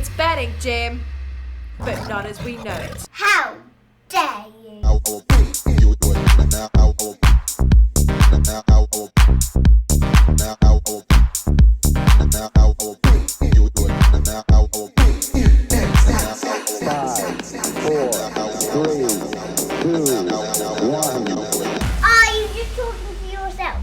It's betting, Jim, but not as we know it. How dare you? Are you just talking to yourself?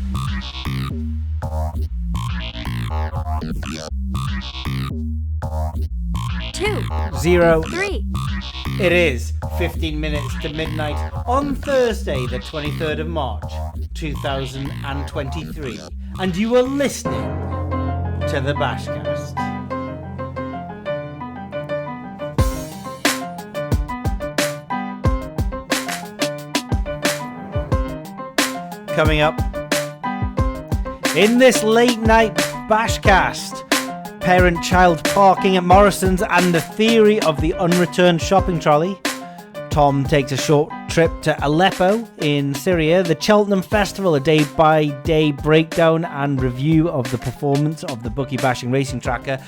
2, 0. 3. It is 15 minutes to midnight on Thursday, the 23rd of March, 2023. And you are listening to the BashCast. Coming up in this late night BashCast, parent-child parking at Morrisons and the theory of the unreturned shopping trolley. Tom takes a short trip to Aleppo in Syria. The Cheltenham Festival, a day-by-day breakdown and review of the performance of the bookie-bashing racing tracker.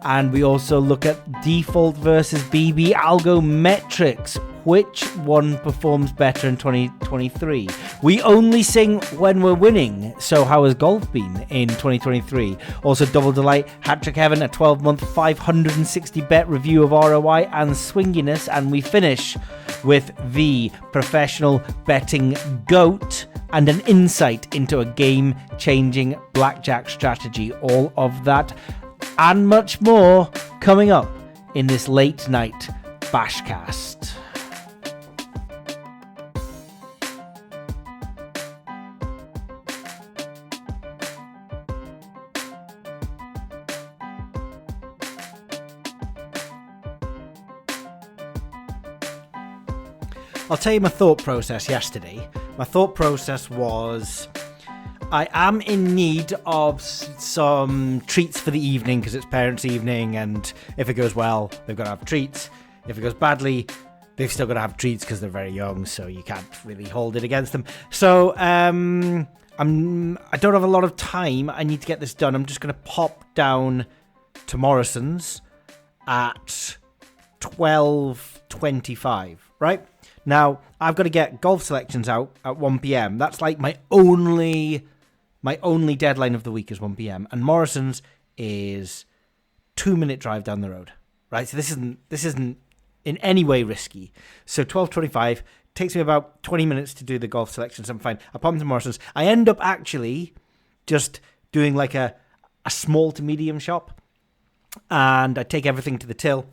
And we also look at default versus BB algo metrics. Which one performs better in 2023? We only sing when we're winning. So how has golf been in 2023? Also Double Delight, Hat-Trick Heaven, a 12-month 560 bet review of ROI and swinginess. And we finish with the professional betting GOAT and an insight into a game-changing blackjack strategy. All of that and much more coming up in this late night BashCast. I'll tell you my thought process yesterday. My thought process was, I am in need of some treats for the evening because it's parents' evening, and if it goes well, they've got to have treats. If it goes badly, they've still got to have treats because they're very young, so you can't really hold it against them. So I don't have a lot of time. I need to get this done. I'm just going to pop down to Morrisons at 12:25, right? Now, I've got to get golf selections out at 1 p.m. That's like my only deadline of the week is 1 p.m. And Morrisons is 2-minute drive down the road, right? So this isn't in any way risky. So 12:25 takes me about 20 minutes to do the golf selections. I'm fine. I pop into Morrisons. I end up actually just doing like a small to medium shop, and I take everything to the till,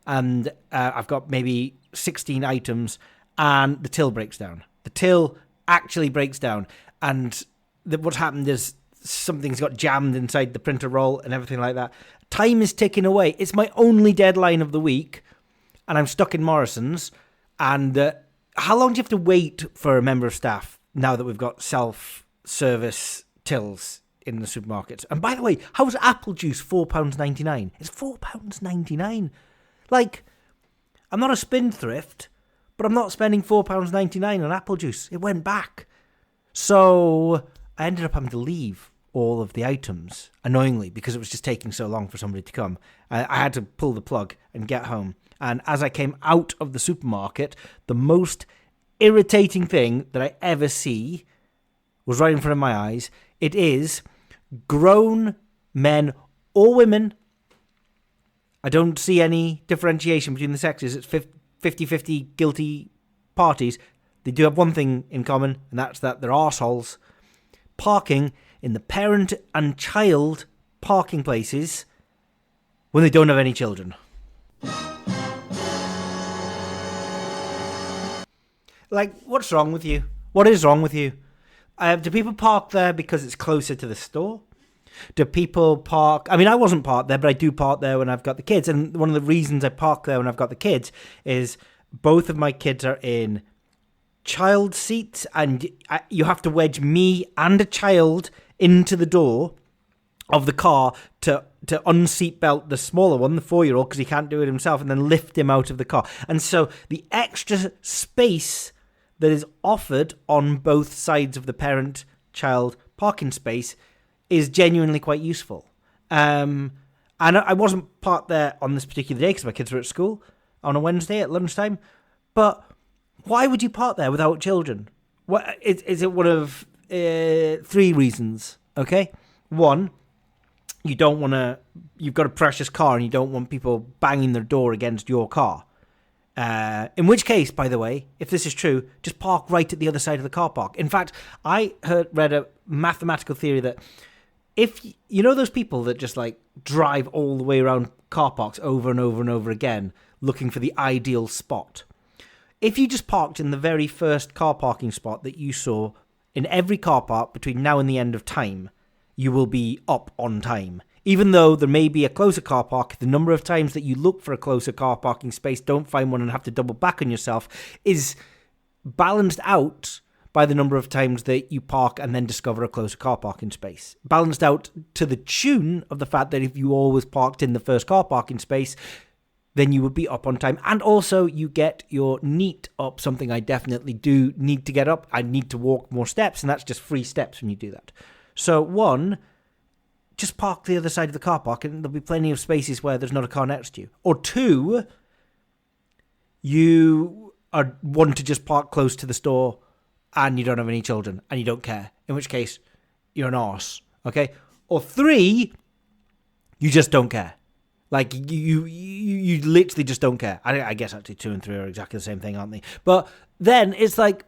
and I've got maybe 16 items, and the till breaks down. The till actually breaks down, and what's happened is something's got jammed inside the printer roll and everything like that. Time is ticking away. It's my only deadline of the week, and I'm stuck in Morrisons. And how long do you have to wait for a member of staff now that we've got self-service tills in the supermarkets? And by the way, how's apple juice £4.99? It's £4.99. Like, I'm not a spendthrift, but I'm not spending £4.99 on apple juice. It went back. So I ended up having to leave all of the items, annoyingly, because it was just taking so long for somebody to come. I had to pull the plug and get home. And as I came out of the supermarket, the most irritating thing that I ever see was right in front of my eyes. It is grown men or women. I don't see any differentiation between the sexes. It's 50-50 guilty parties. They do have one thing in common, and that's that they're arseholes parking in the parent and child parking places when they don't have any children. Like, what's wrong with you? What is wrong with you? Do people park there because it's closer to the store? Do people park... I mean, I wasn't parked there, but I do park there when I've got the kids. And one of the reasons I park there when I've got the kids is both of my kids are in child seats, and you have to wedge me and a child into the door of the car to unseat belt the smaller one, the 4-year-old, because he can't do it himself, and then lift him out of the car. And so the extra space that is offered on both sides of the parent-child parking space is genuinely quite useful. And And I wasn't parked there on this particular day because my kids were at school on a Wednesday at lunchtime. But why would you park there without children? What is it? One of 3 reasons. Okay, 1, you don't want to. You've got a precious car, and you don't want people banging their door against your car. In which case, by the way, if this is true, just park right at the other side of the car park. In fact, I read a mathematical theory that if you know those people that just like drive all the way around car parks over and over and over again, looking for the ideal spot. If you just parked in the very first car parking spot that you saw in every car park between now and the end of time, you will be up on time. Even though there may be a closer car park, the number of times that you look for a closer car parking space, don't find one and have to double back on yourself, is balanced out by the number of times that you park and then discover a closer car parking space. Balanced out to the tune of the fact that if you always parked in the first car parking space, then you would be up on time. And also you get your NEAT up, something I definitely do need to get up. I need to walk more steps, and that's just 3 steps when you do that. So 1, just park the other side of the car park and there'll be plenty of spaces where there's not a car next to you. Or 2, you want to just park close to the store and you don't have any children and you don't care, in which case you're an arse, okay? Or 3, you just don't care. Like, you literally just don't care. I guess actually 2 and 3 are exactly the same thing, aren't they? But then it's like,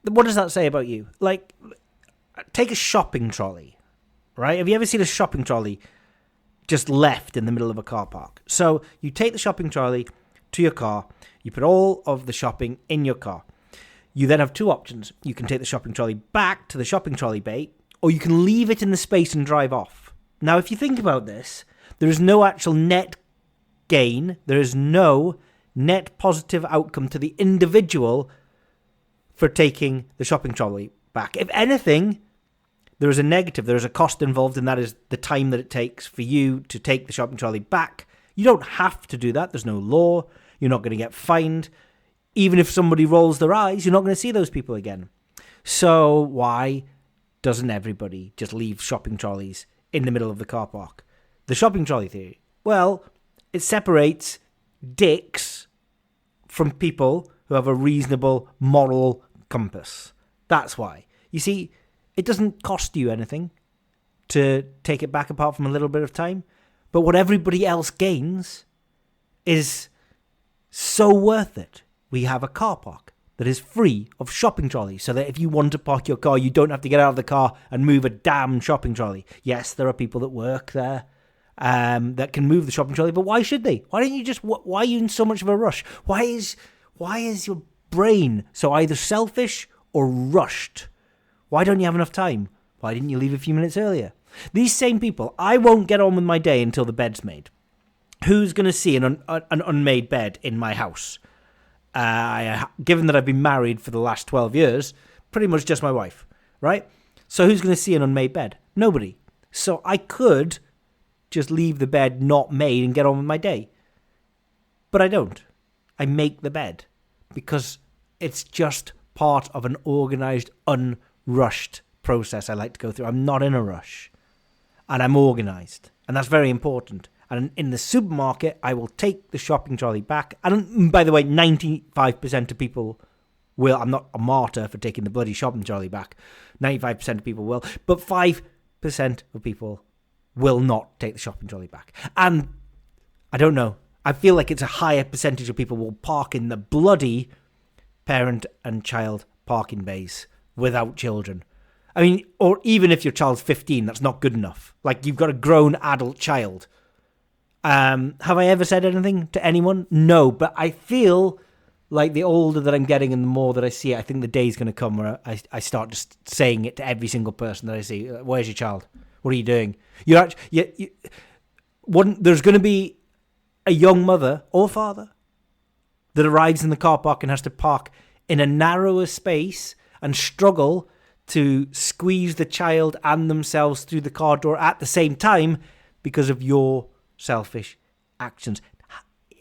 what does that say about you? Like, take a shopping trolley, right? Have you ever seen a shopping trolley just left in the middle of a car park? So you take the shopping trolley to your car, you put all of the shopping in your car. You then have 2 options. You can take the shopping trolley back to the shopping trolley bay, or you can leave it in the space and drive off. Now, if you think about this, there is no actual net gain. There is no net positive outcome to the individual for taking the shopping trolley back. If anything, there is a negative. There is a cost involved, and that is the time that it takes for you to take the shopping trolley back. You don't have to do that. There's no law. You're not going to get fined. Even if somebody rolls their eyes, you're not going to see those people again. So why doesn't everybody just leave shopping trolleys in the middle of the car park? The shopping trolley theory. Well, it separates dicks from people who have a reasonable moral compass. That's why. You see, it doesn't cost you anything to take it back apart from a little bit of time. But what everybody else gains is so worth it. We have a car park that is free of shopping trolleys, so that if you want to park your car, you don't have to get out of the car and move a damn shopping trolley. Yes, there are people that work there that can move the shopping trolley, but why should they? Why don't you just? Why are you in so much of a rush? Why is your brain so either selfish or rushed? Why don't you have enough time? Why didn't you leave a few minutes earlier? These same people, I won't get on with my day until the bed's made. Who's going to see an unmade bed in my house? Given that I've been married for the last 12 years, pretty much just my wife, right? So who's going to see an unmade bed? Nobody. So I could just leave the bed not made and get on with my day. But I don't. I make the bed because it's just part of an organized, unrushed process I like to go through. I'm not in a rush. And I'm organized. And that's very important. And in the supermarket, I will take the shopping trolley back. And by the way, 95% of people will. I'm not a martyr for taking the bloody shopping trolley back. 95% of people will. But 5% of people will not take the shopping trolley back. And I don't know. I feel like it's a higher percentage of people will park in the bloody parent and child parking bays without children. I mean, or even if your child's 15, that's not good enough. Like, you've got a grown adult child. Have I ever said anything to anyone? No, but I feel like the older that I'm getting and the more that I see it, I think the day's going to come where I start just saying it to every single person that I see. Where's your child? What are you doing? There's going to be a young mother or father that arrives in the car park and has to park in a narrower space and struggle to squeeze the child and themselves through the car door at the same time because of your selfish actions.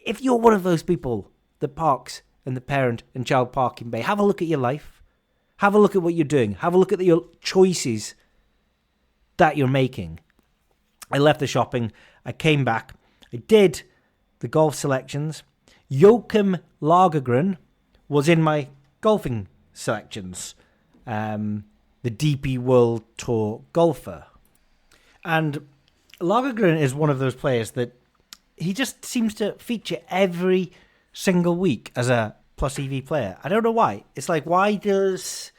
If you're one of those people that parks in the parent and child parking bay, have a look at your life. Have a look at what you're doing. Have a look at your choices that you're making. I left the shopping I came back. I did the golf selections. Joachim Lagergren was in my golfing selections. The DP World Tour golfer. And Lagergren is one of those players that he just seems to feature every single week as a plus EV player. I don't know why. It's like, why does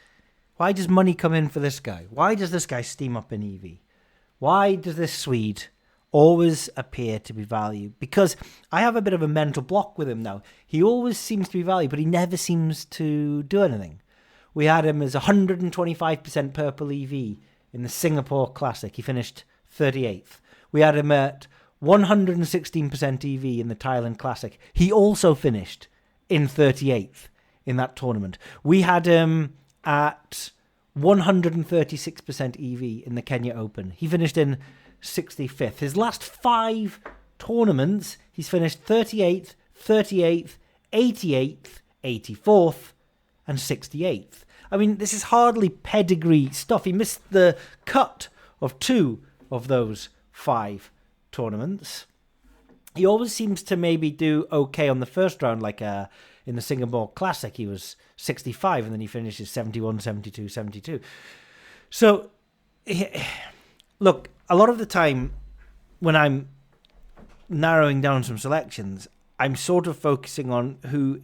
money come in for this guy? Why does this guy steam up in EV? Why does this Swede always appear to be valued? Because I have a bit of a mental block with him now. He always seems to be valued, but he never seems to do anything. We had him as 125% purple EV in the Singapore Classic. He finished 38th. We had him at 116% EV in the Thailand Classic. He also finished in 38th in that tournament. We had him at 136% EV in the Kenya Open. He finished in 65th. His last 5 tournaments, he's finished 38th, 38th, 88th, 84th, and 68th. I mean, this is hardly pedigree stuff. He missed the cut of 2 of those 5 tournaments. He always seems to maybe do okay on the first round, like in the Singapore Classic, he was 65, and then he finishes 71, 72, 72. So, look, a lot of the time when I'm narrowing down some selections, I'm sort of focusing on who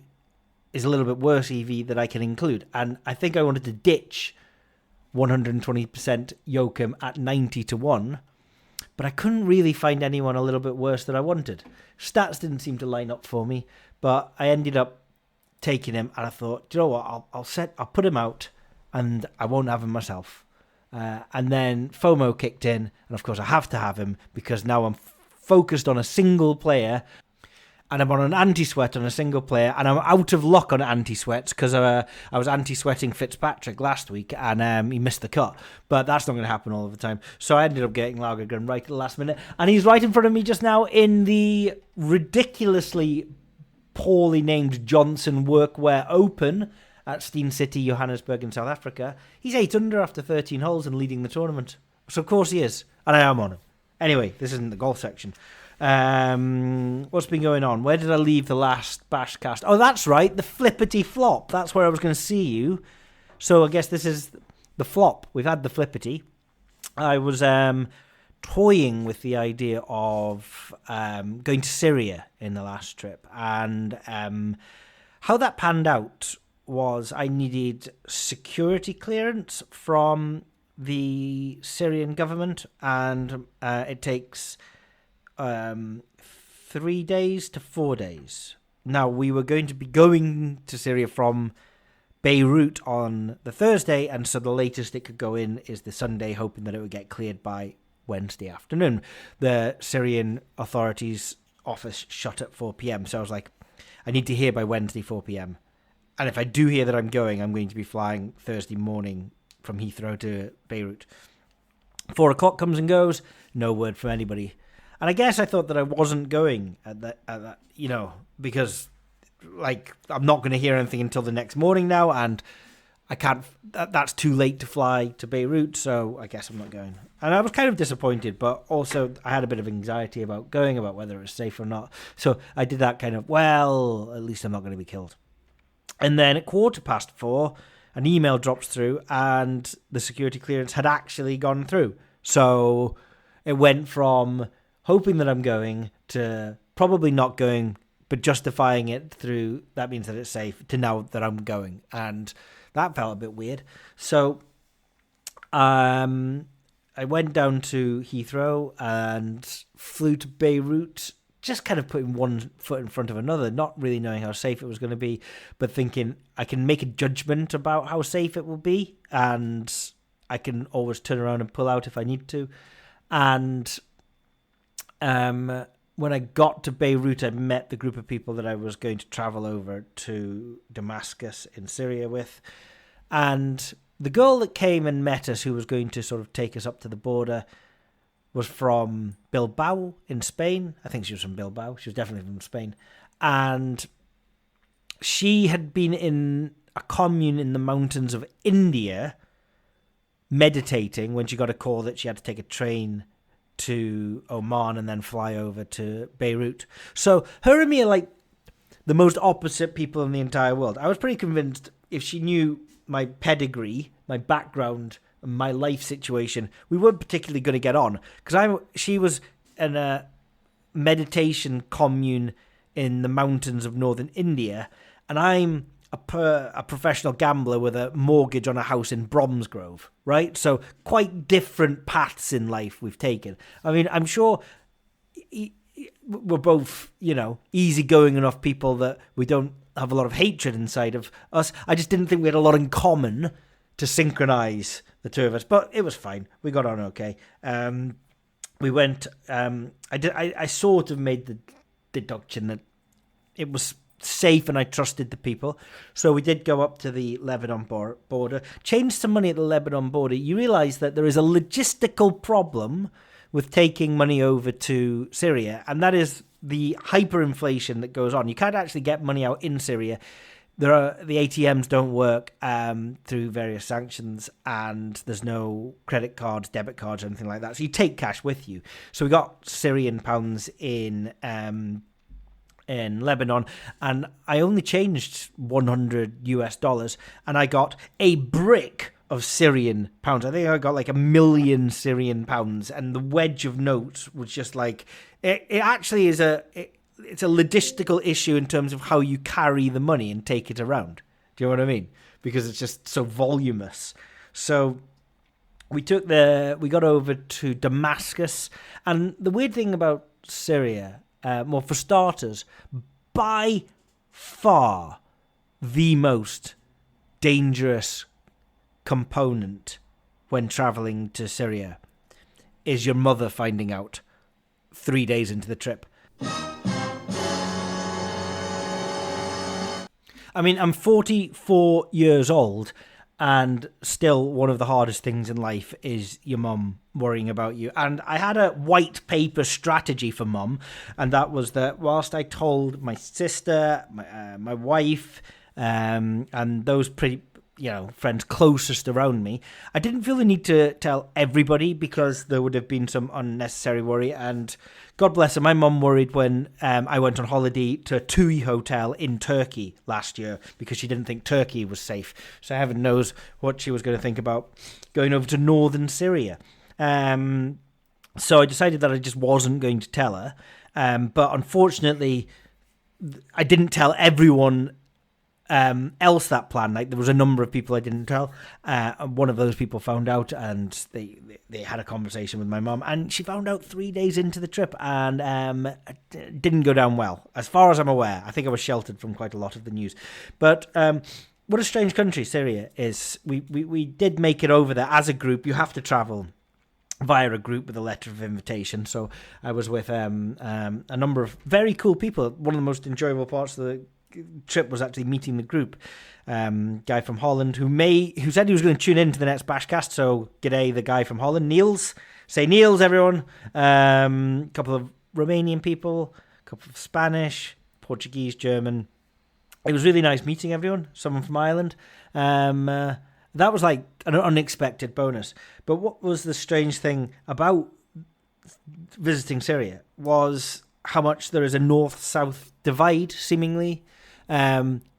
is a little bit worse EV that I can include. And I think I wanted to ditch 120% Joachim at 90-1, but I couldn't really find anyone a little bit worse that I wanted. Stats didn't seem to line up for me, but I ended up taking him, and I thought, do you know what, I'll put him out, and I won't have him myself. And then FOMO kicked in, and of course I have to have him, because now I'm focused on a single player, and I'm on an anti-sweat on a single player, and I'm out of luck on anti-sweats, because I was anti-sweating Fitzpatrick last week, and he missed the cut. But that's not going to happen all of the time. So I ended up getting Lagergren right at the last minute, and he's right in front of me just now in the ridiculously poorly named Johnson Workwear Open at Steen City, Johannesburg in South Africa. He's 8 under after 13 holes and leading the tournament. So of course he is, and I am on him. Anyway, this isn't the golf section. What's been going on? Where did I leave the last BashCast? Oh, that's right, the flippity flop. That's where I was going to see you. So I guess this is the flop. We've had the flippity. I was toying with the idea of going to Syria in the last trip, and how that panned out was I needed security clearance from the Syrian government, and it takes 3 days to 4 days. Now, we were going to be going to Syria from Beirut on the Thursday, and so the latest it could go in is the Sunday, hoping that it would get cleared by Wednesday afternoon. The Syrian authorities' office shut at 4 p.m, so I was like, I need to hear by Wednesday 4 p.m. And if I do hear that I'm going to be flying Thursday morning from Heathrow to Beirut. 4 o'clock comes and goes, no word from anybody. And I guess I thought that I wasn't going at that, because, like, I'm not going to hear anything until the next morning now, and I can't, that's too late to fly to Beirut, so I guess I'm not going. And I was kind of disappointed, but also I had a bit of anxiety about going, about whether it was safe or not. So I did that kind of, well, at least I'm not going to be killed. And then at 4:15, an email drops through, and the security clearance had actually gone through. So it went from hoping that I'm going to probably not going, but justifying it through, that means that it's safe, to now that I'm going. And that felt a bit weird. So I went down to Heathrow and flew to Beirut, just kind of putting one foot in front of another, not really knowing how safe it was going to be, but thinking I can make a judgment about how safe it will be, and I can always turn around and pull out if I need to. And when I got to Beirut, I met the group of people that I was going to travel over to Damascus in Syria with. And the girl that came and met us, who was going to sort of take us up to the border, was from Bilbao in Spain. I think she was from Bilbao. She was definitely from Spain. And she had been in a commune in the mountains of India meditating when she got a call that she had to take a train to Oman and then fly over to Beirut. So her and me are like the most opposite people in the entire world. I was pretty convinced if she knew my pedigree, my background, and my life situation, we weren't particularly going to get on. Because she was in a meditation commune in the mountains of northern India, and I'm a professional gambler with a mortgage on a house in Bromsgrove, right? So quite different paths in life we've taken. I mean, I'm sure we're both, easygoing enough people that we don't have a lot of hatred inside of us. I just didn't think we had a lot in common to synchronize the two of us, but it was fine. We got on okay. We went. I sort of made the deduction that it was safe and I trusted the people. So we did go up to the Lebanon border, changed some money at the Lebanon border. You realise that there is a logistical problem with taking money over to Syria, and that is the hyperinflation that goes on. You can't actually get money out in Syria. The ATMs don't work through various sanctions, and there's no credit cards, debit cards, or anything like that. So you take cash with you. So we got Syrian pounds in Lebanon, and I only changed $100, and I got a brick of Syrian pounds. I think I got like 1 million Syrian pounds, and the wedge of notes was just like it actually is it's a logistical issue in terms of how you carry the money and take it around. Do you know what I mean? Because it's just so voluminous. So we got over to Damascus, and the weird thing about Syria, well, for starters, by far the most dangerous component when traveling to Syria is your mother finding out 3 days into the trip. I mean, I'm 44 years old, and still one of the hardest things in life is your mum worrying about you. And I had a white paper strategy for mum, and that was that whilst I told my sister, my wife, and those pretty friends closest around me, I didn't feel the need to tell everybody because there would have been some unnecessary worry. And God bless her, my mum worried when I went on holiday to a TUI hotel in Turkey last year because she didn't think Turkey was safe. So heaven knows what she was going to think about going over to northern Syria. So I decided that I just wasn't going to tell her. But unfortunately, I didn't tell everyone else that plan. Like, there was a number of people I didn't tell. One of those people found out, and they had a conversation with my mum, and she found out 3 days into the trip, and it didn't go down well, as far as I'm aware. I think I was sheltered from quite a lot of the news. But what a strange country Syria is. We did make it over there as a group. You have to travel via a group with a letter of invitation. So I was with a number of very cool people. One of the most enjoyable parts of the trip was actually meeting the group. Guy from Holland who said he was going to tune in to the next BashCast. So g'day, the guy from Holland, Niels. Say Niels, everyone. Couple of Romanian people, a couple of Spanish, Portuguese, German. It was really nice meeting everyone. Someone from Ireland. That was like an unexpected bonus. But what was the strange thing about visiting Syria was how much there is a north-south divide, seemingly.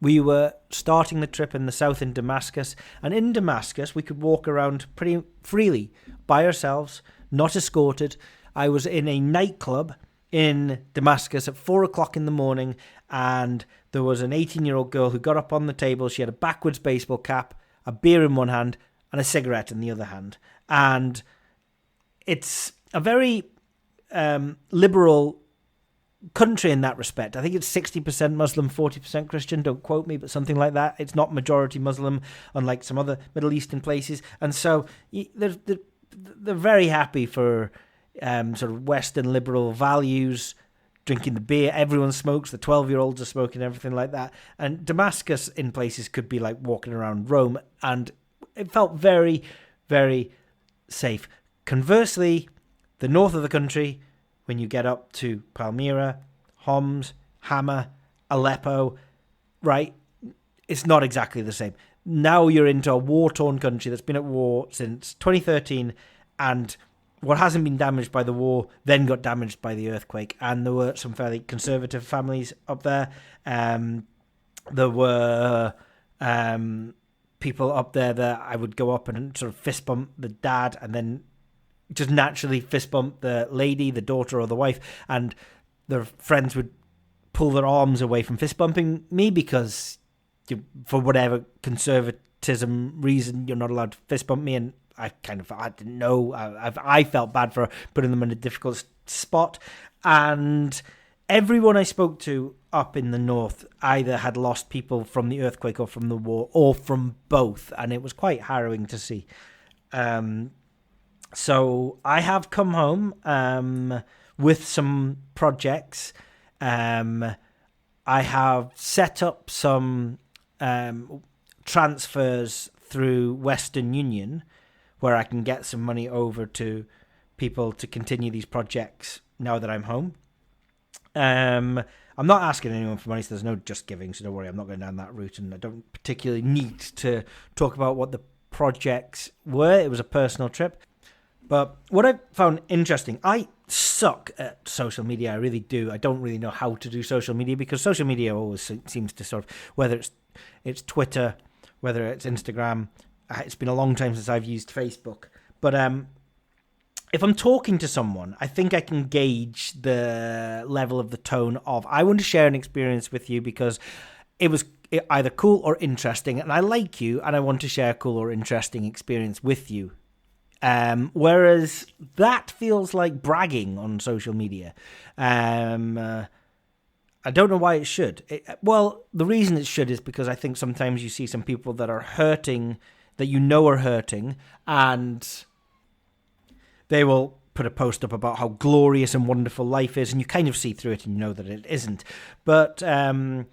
We were starting the trip in the south in Damascus, and in Damascus we could walk around pretty freely by ourselves, not escorted. I was in a nightclub in Damascus at 4 o'clock in the morning, and there was an 18-year-old girl who got up on the table. She had a backwards baseball cap, a beer in one hand, and a cigarette in the other hand. And it's a very liberal country in that respect. I think it's 60% Muslim, 40% Christian. Don't quote me, but something like that. It's not majority Muslim, unlike some other Middle Eastern places. And so they're very happy for sort of Western liberal values, drinking the beer. Everyone smokes. The 12-year-olds are smoking, everything like that. And Damascus in places could be like walking around Rome, and it felt very, very safe. Conversely, the north of the country, when you get up to Palmyra, Homs, Hama, Aleppo, right, it's not exactly the same. Now you're into a war-torn country that's been at war since 2013, and what hasn't been damaged by the war then got damaged by the earthquake, and there were some fairly conservative families up there. There were people up there that I would go up and sort of fist bump the dad, and then just naturally fist bump the lady, the daughter or the wife, and their friends would pull their arms away from fist bumping me because for whatever conservatism reason you're not allowed to fist bump me, and I didn't know. I felt bad for putting them in a difficult spot, and everyone I spoke to up in the north either had lost people from the earthquake or from the war or from both, and it was quite harrowing to see. So I have come home with some projects. I have set up some transfers through Western Union where I can get some money over to people to continue these projects now that I'm home. I'm not asking anyone for money, so there's no just giving, so don't worry, I'm not going down that route, and I don't particularly need to talk about what the projects were. It was a personal trip. But what I found interesting, I suck at social media, I really do. I don't really know how to do social media because social media always seems to sort of, whether it's Twitter, whether it's Instagram, it's been a long time since I've used Facebook. But if I'm talking to someone, I think I can gauge the level of the tone of, I want to share an experience with you because it was either cool or interesting, and I like you, and I want to share a cool or interesting experience with you. Whereas that feels like bragging on social media. I don't know why it should. Well, the reason it should is because I think sometimes you see some people that are hurting, that you know are hurting, and they will put a post up about how glorious and wonderful life is, and you kind of see through it and you know that it isn't. But I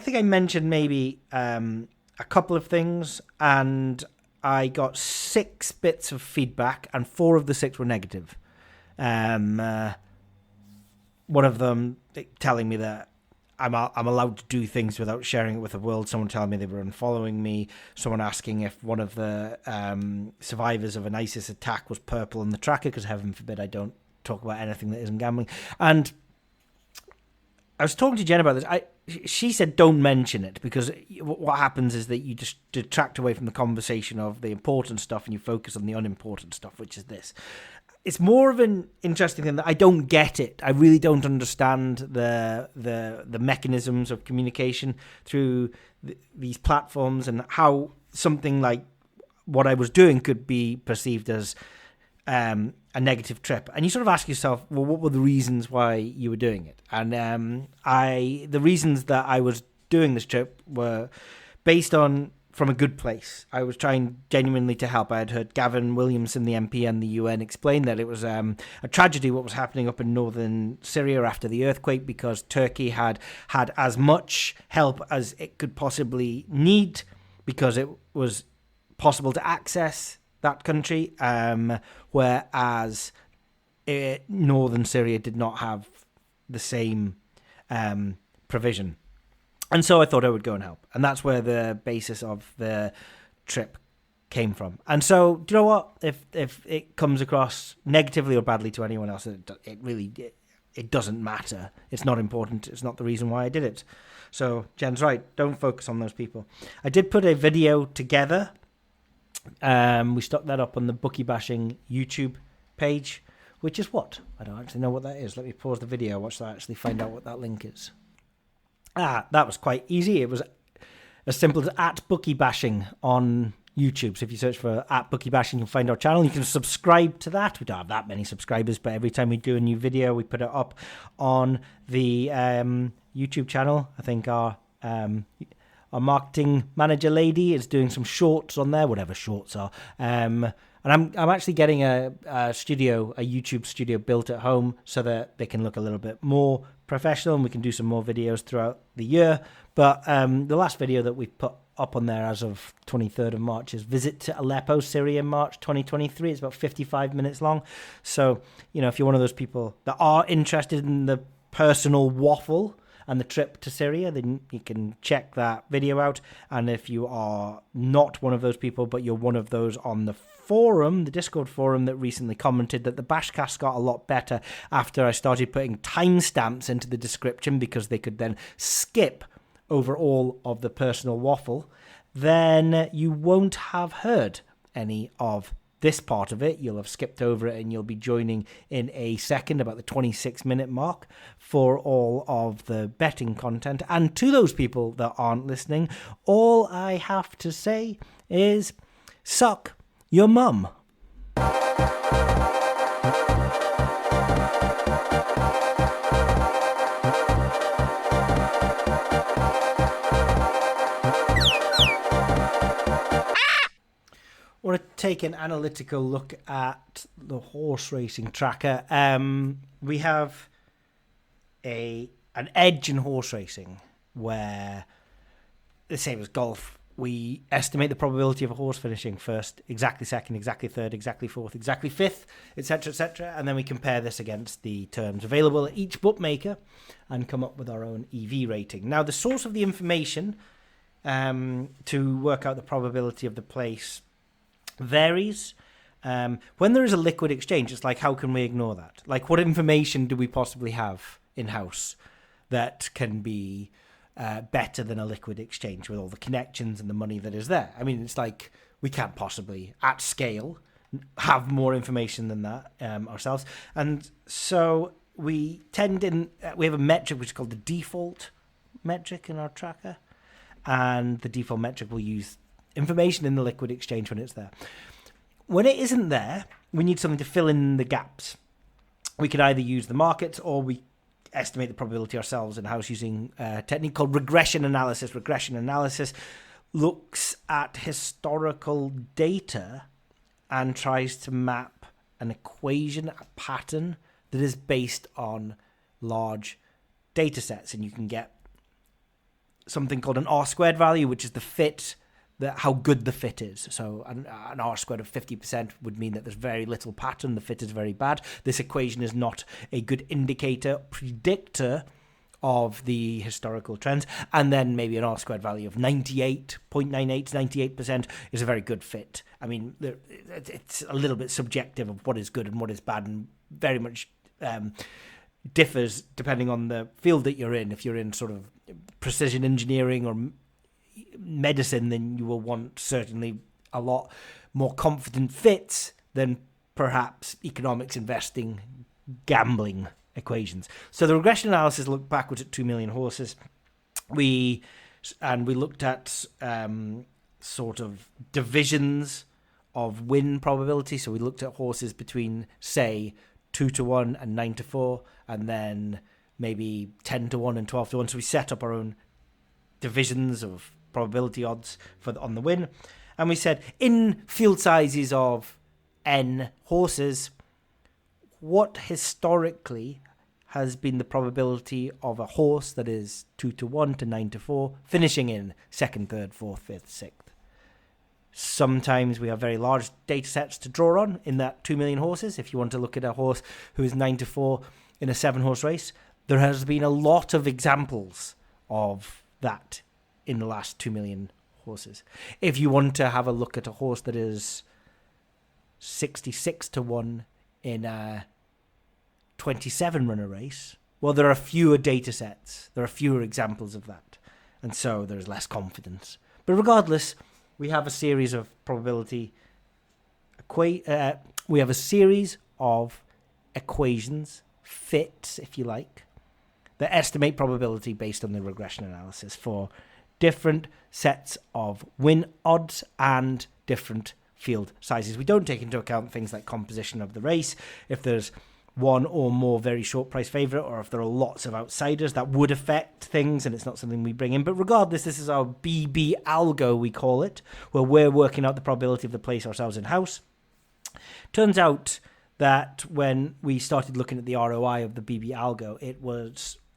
think I mentioned maybe a couple of things, and I got 6 bits of feedback, and 4 of the 6 were negative. One of them telling me that I'm allowed to do things without sharing it with the world. Someone telling me they were unfollowing me. Someone asking if one of the survivors of an ISIS attack was purple on the tracker, because heaven forbid I don't talk about anything that isn't gambling. And I was talking to Jen about this. She said don't mention it because what happens is that you just detract away from the conversation of the important stuff and you focus on the unimportant stuff, which is this. It's more of an interesting thing that I don't get it. I really don't understand the mechanisms of communication through these platforms and how something like what I was doing could be perceived as a negative trip. And you sort of ask yourself, well, what were the reasons why you were doing it? And the reasons that I was doing this trip were based on from a good place. I was trying genuinely to help. I had heard Gavin Williamson, the MP and the UN, explain that it was a tragedy what was happening up in northern Syria after the earthquake, because Turkey had as much help as it could possibly need because it was possible to access that country, whereas northern Syria did not have the same provision. And so I thought I would go and help. And that's where the basis of the trip came from. And so, do you know what? If it comes across negatively or badly to anyone else, it really doesn't matter. It's not important. It's not the reason why I did it. So Jen's right. Don't focus on those people. I did put a video together. We stuck that up on the Bookie Bashing YouTube page, which is what? I don't actually know what that is. Let me pause the video, watch that, actually find out what that link is. That was quite easy. It was as simple as @BookieBashing on YouTube. So if you search for @BookieBashing, you'll find our channel. You can subscribe to that. We don't have that many subscribers, but every time we do a new video, we put it up on the YouTube channel. I think our marketing manager lady is doing some shorts on there, whatever shorts are. And I'm actually getting a YouTube studio built at home so that they can look a little bit more professional and we can do some more videos throughout the year. But the last video that we've put up on there as of 23rd of March is Visit to Aleppo, Syria, March 2023. It's about 55 minutes long. So, if you're one of those people that are interested in the personal waffle and the trip to Syria, then you can check that video out. And if you are not one of those people, but you're one of those on the forum, the Discord forum, that recently commented that the BashCast got a lot better after I started putting timestamps into the description because they could then skip over all of the personal waffle. Then you won't have heard any of this part of it. You'll have skipped over it and you'll be joining in a second, about the 26-minute mark, for all of the betting content. And to those people that aren't listening, all I have to say is suck your mum. I want to take an analytical look at the horse racing tracker. We have an edge in horse racing where, the same as golf, we estimate the probability of a horse finishing first, exactly second, exactly third, exactly fourth, exactly fifth, etc., and then we compare this against the terms available at each bookmaker and come up with our own EV rating. Now, the source of the information to work out the probability of the place varies. When there is a liquid exchange, it's like, how can we ignore that? Like, what information do we possibly have in-house that can be better than a liquid exchange with all the connections and the money that is there? I mean, it's like, we can't possibly, at scale, have more information than that ourselves. And so we we have a metric which is called the default metric in our tracker. And the default metric will use information in the liquid exchange when it's there. When it isn't there, we need something to fill in the gaps. We can either use the markets or we estimate the probability ourselves in-house using a technique called regression analysis. Regression analysis looks at historical data and tries to map an equation, a pattern that is based on large data sets. And you can get something called an R-squared value, which is the fit, how good the fit is. So an R squared of 50% would mean that there's very little pattern. The fit is very bad. This equation is not a good predictor of the historical trends. And then maybe an R squared value of 98.98, 98% is a very good fit. I mean, it's a little bit subjective of what is good and what is bad, and very much differs depending on the field that you're in. If you're in sort of precision engineering or medicine, then you will want certainly a lot more confident fits than perhaps economics, investing, gambling equations. So the regression analysis looked backwards at 2 million horses. We looked at sort of divisions of win probability. So we looked at horses between, say, 2-1 and 9-4, and then maybe 10-1 and 12-1. So we set up our own divisions of probability odds on the win, and we said, in field sizes of N horses, what historically has been the probability of a horse that is 2-1 to 9-4 finishing in second, third, fourth, fifth, sixth? Sometimes we have very large data sets to draw on in that 2 million horses. If you want to look at a horse who is 9-4 in a 7-horse race, there has been a lot of examples of that in the last 2 million horses. If you want to have a look at a horse that is 66-1 in a 27-runner race, well, there are fewer data sets. There are fewer examples of that. And so there's less confidence. But regardless, we have a series of probability we have a series of equations, fits, if you like, that estimate probability based on the regression analysis for different sets of win odds and different field sizes. We don't take into account things like composition of the race. If there's one or more very short price favourite, or if there are lots of outsiders, that would affect things, and it's not something we bring in. But regardless, this is our BB algo, we call it, where we're working out the probability of the place ourselves in-house. Turns out that when we started looking at the ROI of the BB algo,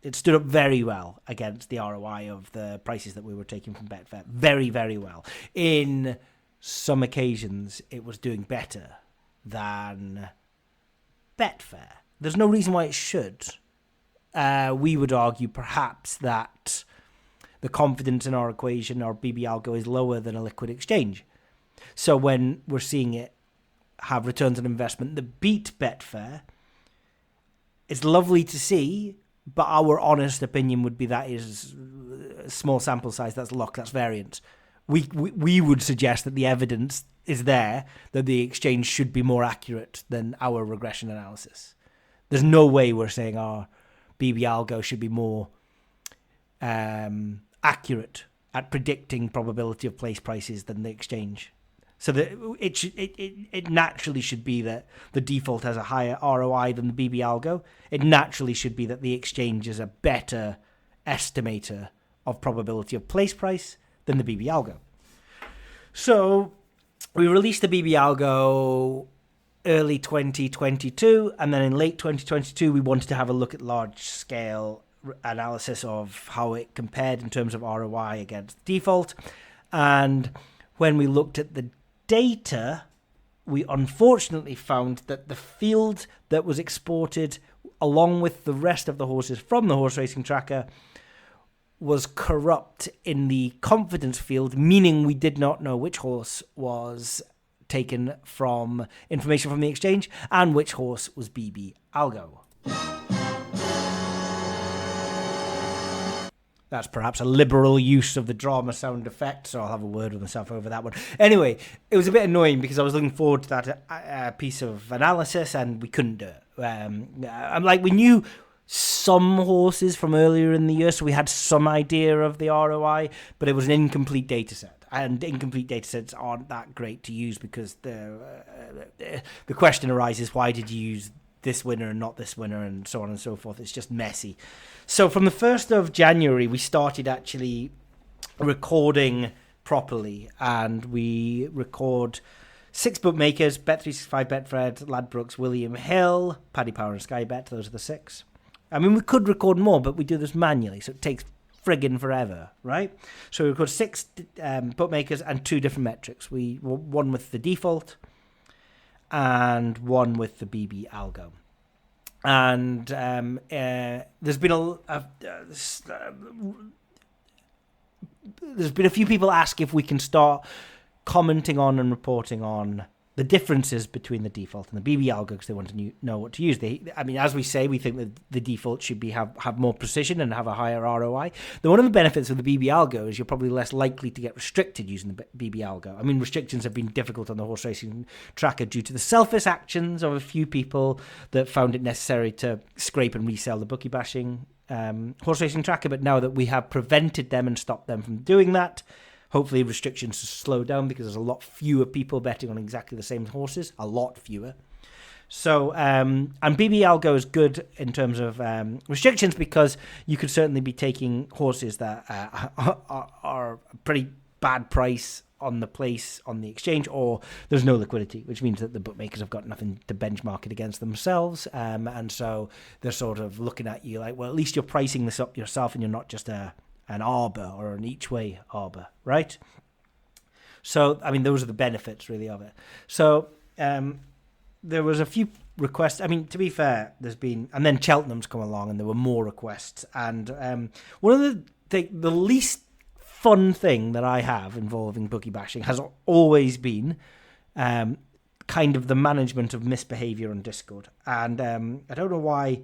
it stood up very well against the ROI of the prices that we were taking from Betfair. Very, very well. In some occasions, it was doing better than Betfair. There's no reason why it should. We would argue perhaps that the confidence in our equation, our BB algo, is lower than a liquid exchange. So when we're seeing it have returns on investment that beat Betfair. It's lovely to see, but our honest opinion would be that is a small sample size. That's luck. That's variance. We would suggest that the evidence is there that the exchange should be more accurate than our regression analysis. There's no way we're saying our BB algo should be more accurate at predicting probability of place prices than the exchange. So that it naturally should be that the default has a higher ROI than the BB algo. It naturally should be that the exchange is a better estimator of probability of place price than the BB algo. So we released the BB algo early 2022, and then in late 2022 we wanted to have a look at large-scale analysis of how it compared in terms of ROI against default. And when we looked at the data, we unfortunately found that the field that was exported along with the rest of the horses from the horse racing tracker was corrupt in the confidence field, meaning we did not know which horse was taken from information from the exchange and which horse was BB algo. That's perhaps a liberal use of the drama sound effect, so I'll have a word with myself over that one. Anyway, it was a bit annoying because I was looking forward to that piece of analysis and we couldn't do it. We knew some horses from earlier in the year, so we had some idea of the ROI, but it was an incomplete data set. And incomplete data sets aren't that great to use because the question arises, why did you use this winner and not this winner, and so on and so forth. It's just messy. So from the 1st of January, we started actually recording properly, and we record 6 bookmakers: Bet365, Betfred, Ladbrokes, William Hill, Paddy Power and Sky Bet. Those are the 6. I mean, we could record more, but we do this manually, so it takes friggin' forever, right? So we record 6 bookmakers and 2 different metrics. One with the default and one with the BB algo. And there's been a few people ask if we can start commenting on and reporting on the differences between the default and the BB algo because they want to know what to use. As we say, we think that the default should have more precision and have a higher ROI. One of the benefits of the BB algo is you're probably less likely to get restricted using the BB algo. I mean, restrictions have been difficult on the horse racing tracker due to the selfish actions of a few people that found it necessary to scrape and resell the bookie bashing horse racing tracker. But now that we have prevented them and stopped them from doing that, hopefully restrictions slow down because there's a lot fewer people betting on exactly the same horses, a lot fewer. So, and BB algo is good in terms of restrictions because you could certainly be taking horses that are a pretty bad price on the place on the exchange, or there's no liquidity, which means that the bookmakers have got nothing to benchmark it against themselves. And so they're sort of looking at you like, well, at least you're pricing this up yourself and you're not just an arbor or an each-way arbor, right? So, I mean, those are the benefits, really, of it. So, there was a few requests. I mean, to be fair, there's been... And then Cheltenham's come along and there were more requests. And one of the least fun thing that I have involving bookie bashing has always been kind of the management of misbehaviour on Discord. And I don't know why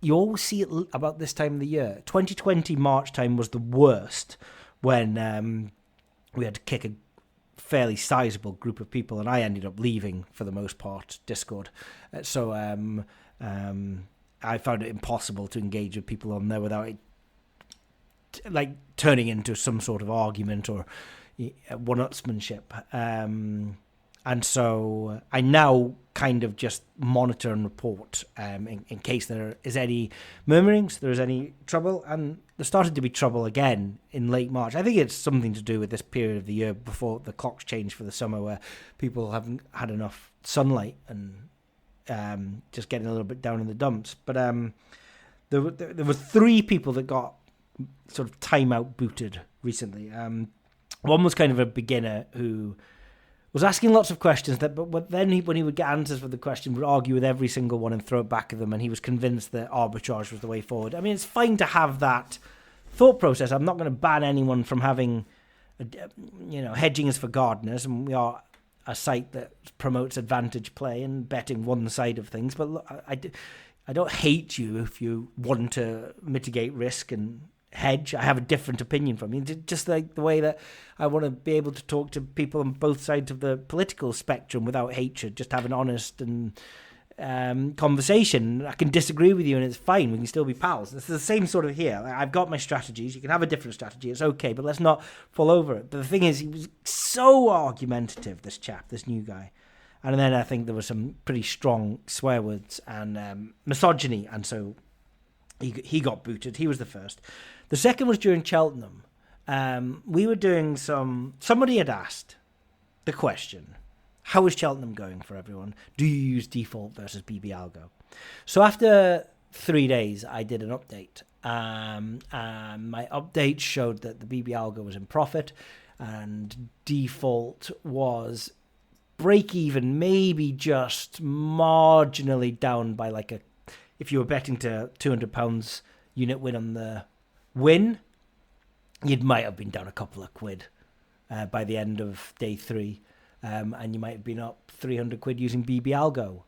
you always see it about this time of the year. 2020 March time was the worst when we had to kick a fairly sizable group of people, and I ended up leaving for the most part Discord. So I found it impossible to engage with people on there without it turning into some sort of argument or one-upsmanship. And so I now kind of just monitor and report in case there is any murmurings, there is any trouble. And there started to be trouble again in late March. I think it's something to do with this period of the year before the clocks change for the summer where people haven't had enough sunlight and just getting a little bit down in the dumps. But there were 3 people that got sort of timeout booted recently. One was kind of a beginner who was asking lots of questions, but then when he would get answers for the question, would argue with every single one and throw it back at them, and he was convinced that arbitrage was the way forward. I mean, it's fine to have that thought process. I'm not going to ban anyone from having, hedging is for gardeners, and we are a site that promotes advantage play and betting one side of things. But look, I don't hate you if you want to mitigate risk and hedge. I have a different opinion from you, just like the way that I want to be able to talk to people on both sides of the political spectrum without hatred, just have an honest and conversation. I can disagree with you and it's fine, we can still be pals. It's the same sort of here. I've got my strategies, you can have a different strategy, it's okay, but let's not fall over it. But the thing is, he was so argumentative, this new guy. And then I think there were some pretty strong swear words and misogyny, and so he got booted. He was the first. The second was during Cheltenham. We were doing somebody had asked the question, how is Cheltenham going for everyone? Do you use default versus BB Algo? So after 3 days, I did an update. My update showed that the BB Algo was in profit and default was break even, maybe just marginally down by if you were betting to £200 unit win on the win, you might have been down a couple of quid by the end of day 3, and you might have been up 300 quid using BB Algo.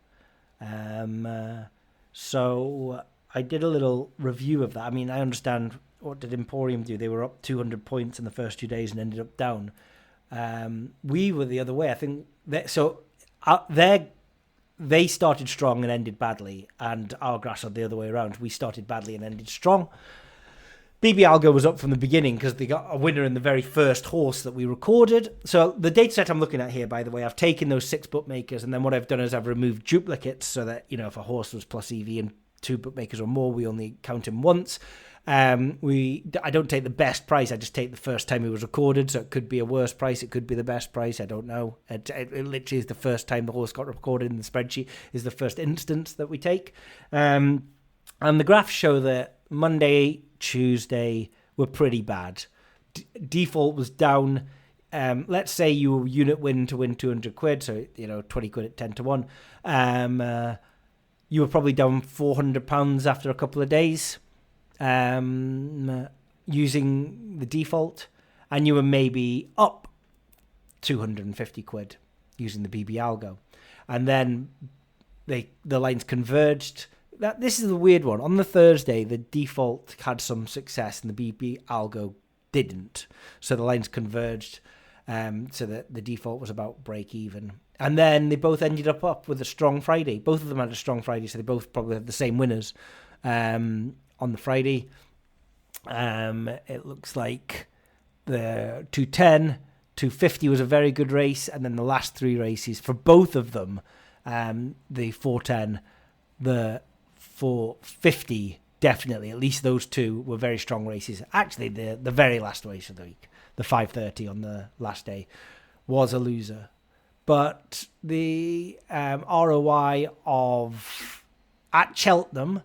So I did a little review of that. I mean, I understand what did Emporium do. They were up 200 points in the first 2 days and ended up down. We were the other way. I think they started strong and ended badly, and our grass are the other way around. We started badly and ended strong. BB Algo was up from the beginning because they got a winner in the very first horse that we recorded. So the data set I'm looking at here, by the way, I've taken those 6 bookmakers, and then what I've done is I've removed duplicates so that, if a horse was plus EV and 2 bookmakers or more, we only count him once. I don't take the best price, I just take the first time it was recorded, so it could be a worse price, it could be the best price, I don't know. It literally is the first time the horse got recorded in the spreadsheet, is the first instance that we take. And the graphs show that Monday, Tuesday were pretty bad. Default was down. Let's say you unit win to win 200 quid, so 20 quid at 10 to 1. You were probably down £400 after a couple of days using the default, and you were maybe up 250 quid using the BB Algo. And then the lines converged. This is the weird one. On the Thursday, the default had some success and the BB Algo didn't. So the lines converged, so that the default was about break even. And then they both ended up with a strong Friday. Both of them had a strong Friday, so they both probably had the same winners on the Friday. It looks like the 210, 250 was a very good race, and then the last 3 races for both of them, the 410, the 450, definitely, at least those 2 were very strong races. Actually, the very last race of the week, the 5:30 on the last day, was a loser. But the ROI at Cheltenham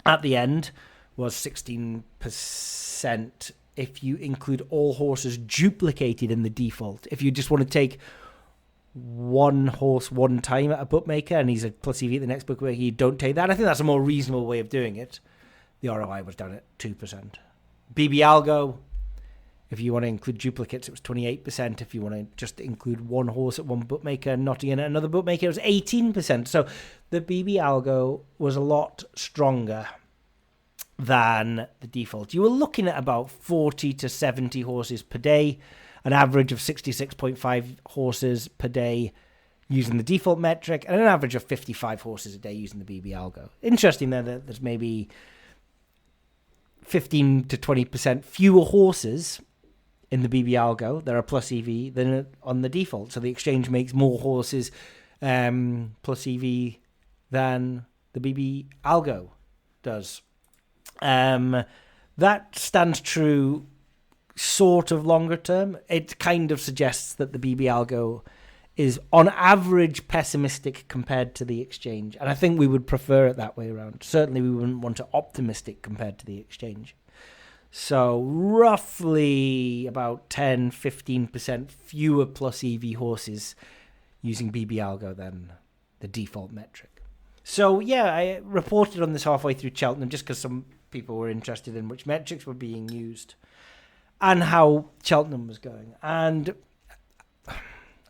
at the end was 16% if you include all horses duplicated in the default. If you just want to take one horse one time at a bookmaker and he's a plus EV at the next bookmaker, you don't take that. I think that's a more reasonable way of doing it. The ROI was down at 2%. BB Algo, if you want to include duplicates, it was 28%. If you want to just include one horse at one bookmaker and not in another bookmaker, it was 18%. So the BB Algo was a lot stronger than the default. You were looking at about 40 to 70 horses per day, an average of 66.5 horses per day using the default metric, and an average of 55 horses a day using the BB Algo. Interesting there that there's maybe 15 to 20% fewer horses in the BB Algo that are plus EV than on the default. So the exchange makes more horses plus EV than the BB Algo does. That stands true sort of longer term. It kind of suggests that the BB Algo is on average pessimistic compared to the exchange. And I think we would prefer it that way around. Certainly we wouldn't want it optimistic compared to the exchange. So roughly about 10-15% fewer plus EV horses using BB Algo than the default metric. So yeah, I reported on this halfway through Cheltenham just because some people were interested in which metrics were being used and how Cheltenham was going. And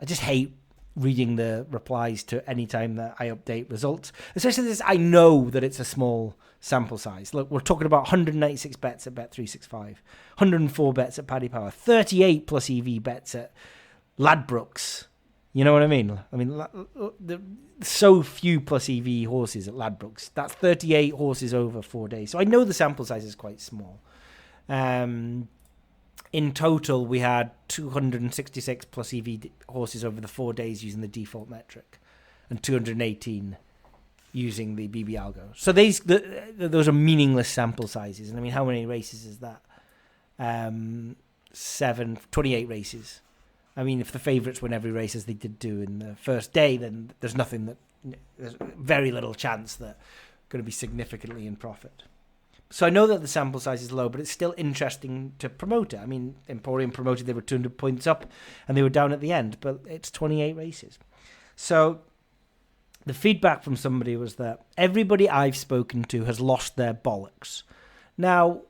I just hate reading the replies to any time that I update results. Especially this, I know that it's a small sample size. Look, we're talking about 196 bets at Bet365, 104 bets at Paddy Power, 38 plus EV bets at Ladbrokes. You know what I mean? So few plus EV horses at Ladbrokes. That's 38 horses over 4 days. So I know the sample size is quite small. In total, we had 266 plus EV horses over the 4 days using the default metric, and 218 using the BB algo. So those are meaningless sample sizes. And I mean, how many races is that? 28 races. I mean, if the favourites win every race as they did do in the first day, then there's very little chance that going to be significantly in profit. So I know that the sample size is low, but it's still interesting to promote it. I mean, Emporium promoted they were 200 points up and they were down at the end, but it's 28 races. So the feedback from somebody was that everybody I've spoken to has lost their bollocks. Now,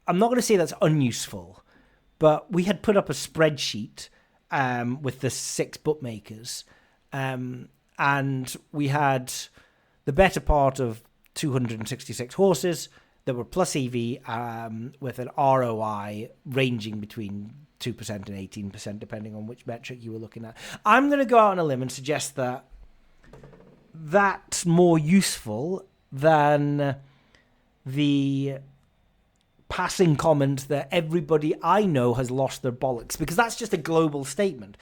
I'm not going to say that's unuseful, but we had put up a spreadsheet with the 6 bookmakers, and we had the better part of 266 horses that were plus EV with an ROI ranging between 2% and 18%, depending on which metric you were looking at. I'm going to go out on a limb and suggest that that's more useful than the passing comment that everybody I know has lost their bollocks, because that's just a global statement.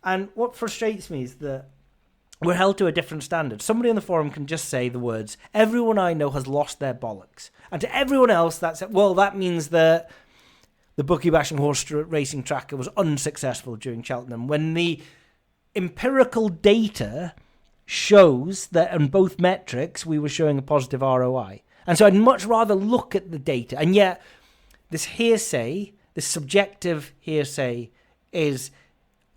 And what frustrates me is that we're held to a different standard. Somebody on the forum can just say the words, everyone I know has lost their bollocks. And to everyone else, that means that the bookie bashing horse racing tracker was unsuccessful during Cheltenham, when the empirical data shows that on both metrics we were showing a positive ROI. And so I'd much rather look at the data. And yet this hearsay, this subjective hearsay, is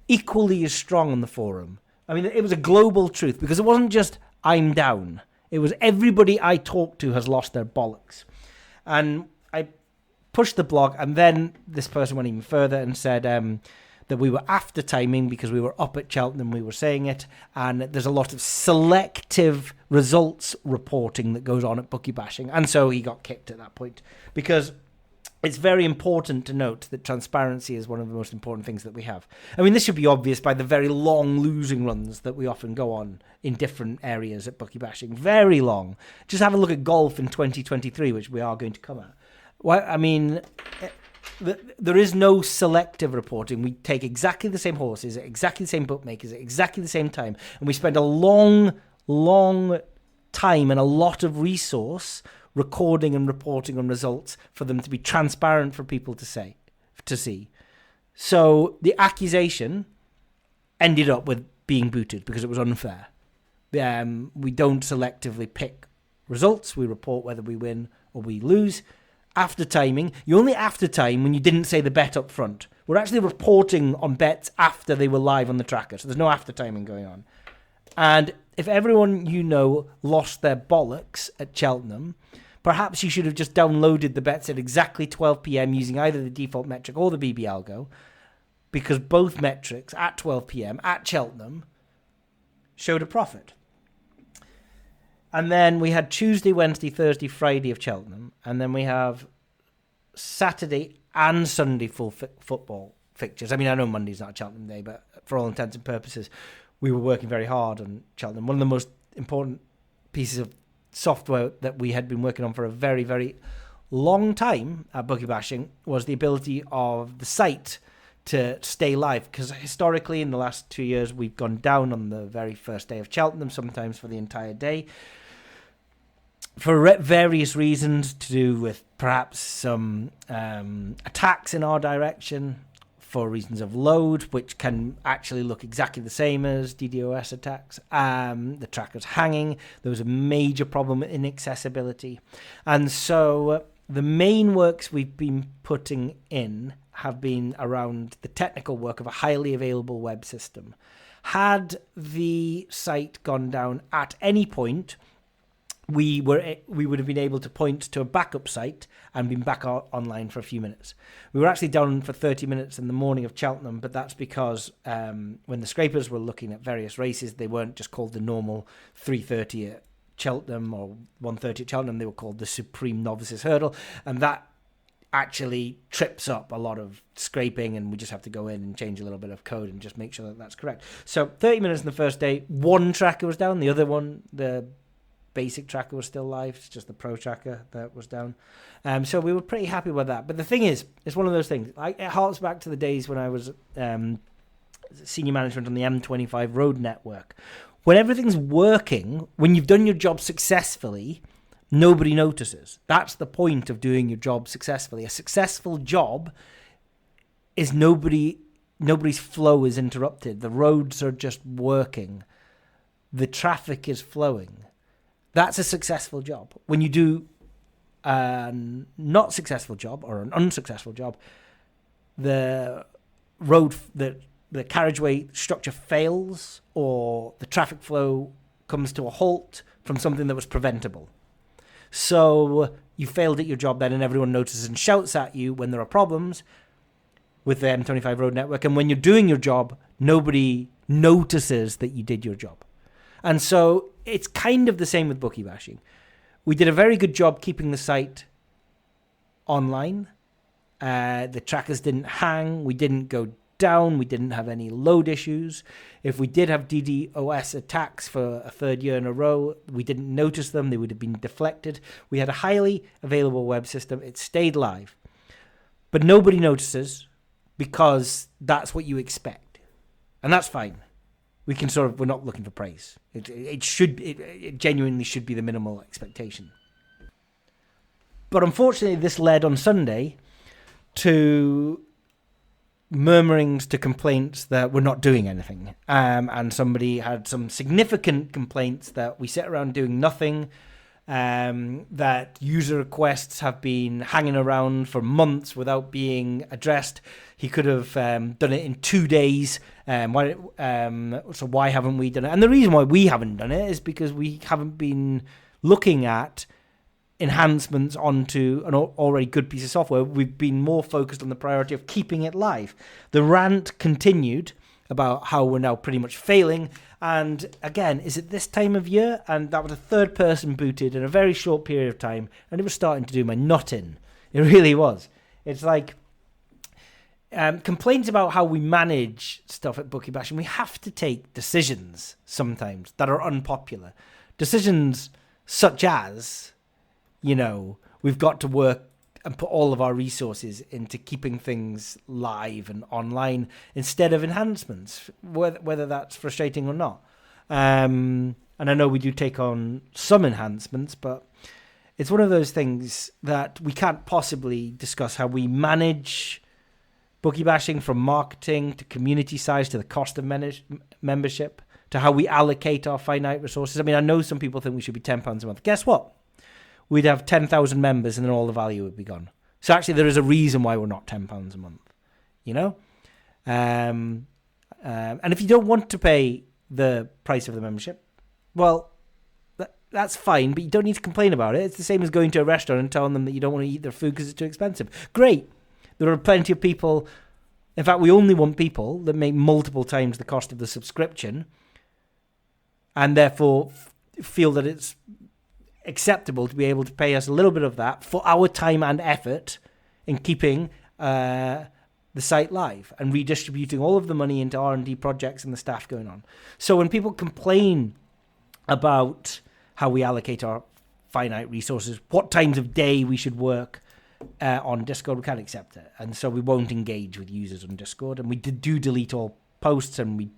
equally as strong on the forum. I mean, it was a global truth, because it wasn't just I'm down. It was everybody I talked to has lost their bollocks. And I pushed the blog, and then this person went even further and said that we were after timing because we were up at Cheltenham, we were saying it, and there's a lot of selective results reporting that goes on at bookie bashing. And so he got kicked at that point, because it's very important to note that transparency is one of the most important things that we have. I mean, this should be obvious by the very long losing runs that we often go on in different areas at bookie bashing. Very long. Just have a look at golf in 2023, which we are going to come at. Well, I mean, there is no selective reporting. We take exactly the same horses, at exactly the same bookmakers, at exactly the same time, and we spend a long time and a lot of resource recording and reporting on results for them to be transparent for people to see. So the accusation ended up with being booted because it was unfair. We don't selectively pick results. We report whether we win or we lose. After timing, you only after time when you didn't say the bet up front. We're actually reporting on bets after they were live on the tracker, so there's no after timing going on. And if everyone you know lost their bollocks at Cheltenham, perhaps you should have just downloaded the bets at exactly 12 p.m. using either the default metric or the BB algo, because both metrics at 12 p.m. at Cheltenham showed a profit. And then we had Tuesday, Wednesday, Thursday, Friday of Cheltenham, and then we have Saturday and Sunday full football fixtures. I mean, I know Monday's not a Cheltenham day, but for all intents and purposes, we were working very hard on Cheltenham. One of the most important pieces of software that we had been working on for a very, very long time at bookie bashing was the ability of the site to stay live, because historically in the last 2 years we've gone down on the very first day of Cheltenham, sometimes for the entire day, for various reasons, to do with perhaps some attacks in our direction, for reasons of load, which can actually look exactly the same as DDoS attacks. The tracker's hanging. There was a major problem in accessibility. And so the main works we've been putting in have been around the technical work of a highly available web system. Had the site gone down at any point, we would have been able to point to a backup site and been back online for a few minutes. We were actually down for 30 minutes in the morning of Cheltenham, but that's because when the scrapers were looking at various races, they weren't just called the normal 3:30 at Cheltenham or 1:30 at Cheltenham. They were called the Supreme Novices Hurdle, and that actually trips up a lot of scraping, and we just have to go in and change a little bit of code and just make sure that that's correct. So 30 minutes in the first day, one tracker was down, the other one, the basic tracker, was still live. It's just the pro tracker that was down. So we were pretty happy with that. But the thing is, it's one of those things. It harks back to the days when I was senior management on the M25 road network. When everything's working, when you've done your job successfully, nobody notices. That's the point of doing your job successfully. A successful job is nobody's flow is interrupted. The roads are just working. The traffic is flowing. That's a successful job. When you do a not successful job or an unsuccessful job, the carriageway structure fails, or the traffic flow comes to a halt from something that was preventable. So you failed at your job then, and everyone notices and shouts at you when there are problems with the M25 road network. And when you're doing your job, nobody notices that you did your job. And so it's kind of the same with bookie bashing. We did a very good job keeping the site online. The trackers didn't hang. We didn't go down. We didn't have any load issues. If we did have DDoS attacks for a third year in a row, we didn't notice them. They would have been deflected. We had a highly available web system. It stayed live. But nobody notices because that's what you expect. And that's fine. We're not looking for praise. It genuinely should be the minimal expectation. But unfortunately, this led on Sunday to murmurings to complaints that we're not doing anything. And somebody had some significant complaints that we sit around doing nothing, that user requests have been hanging around for months without being addressed. He could have done it in 2 days. So why haven't we done it? And the reason why we haven't done it is because we haven't been looking at enhancements onto an already good piece of software. We've been more focused on the priority of keeping it live. The rant continued about how we're now pretty much failing. And again, is it this time of year? And that was a third person booted in a very short period of time. And it was starting to do my nut in. It really was. It's like complaints about how we manage stuff at Bookie Bash. And we have to take decisions sometimes that are unpopular. Decisions such as, we've got to work and put all of our resources into keeping things live and online instead of enhancements, whether that's frustrating or not. And I know we do take on some enhancements, but it's one of those things that we can't possibly discuss how we manage bookie bashing, from marketing to community size to the cost of membership to how we allocate our finite resources. I mean, I know some people think we should be £10 a month. Guess what? We'd have 10,000 members and then all the value would be gone. So actually there is a reason why we're not £10 a month, and if you don't want to pay the price of the membership, well, that's fine, but you don't need to complain about it. It's the same as going to a restaurant and telling them that you don't want to eat their food because it's too expensive. Great. There are plenty of people. In fact, we only want people that make multiple times the cost of the subscription and therefore feel that it's acceptable to be able to pay us a little bit of that for our time and effort in keeping the site live and redistributing all of the money into R&D projects and the staff going on. So when people complain about how we allocate our finite resources, what times of day we should work on Discord, we can't accept it. And so we won't engage with users on Discord, and we do delete all posts, and we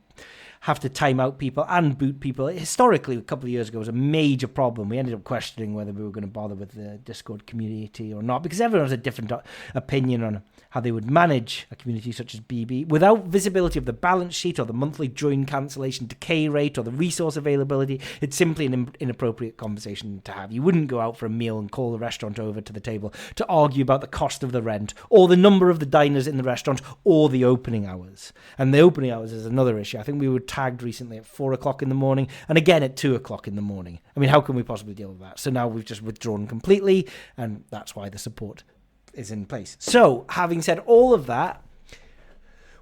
have to time out people and boot people. Historically, a couple of years ago, was a major problem. We ended up questioning whether we were going to bother with the Discord community or not, because everyone has a different opinion on how they would manage a community such as BB without visibility of the balance sheet or the monthly join cancellation decay rate or the resource availability. It's simply an inappropriate conversation to have. You wouldn't go out for a meal and call the restaurant over to the table to argue about the cost of the rent or the number of the diners in the restaurant or the opening hours. And the opening hours is another issue. I think we would tagged recently at 4 o'clock in the morning and again at 2 o'clock in the morning. I mean, how can we possibly deal with that? So now we've just withdrawn completely, and that's why the support is in place. So, having said all of that,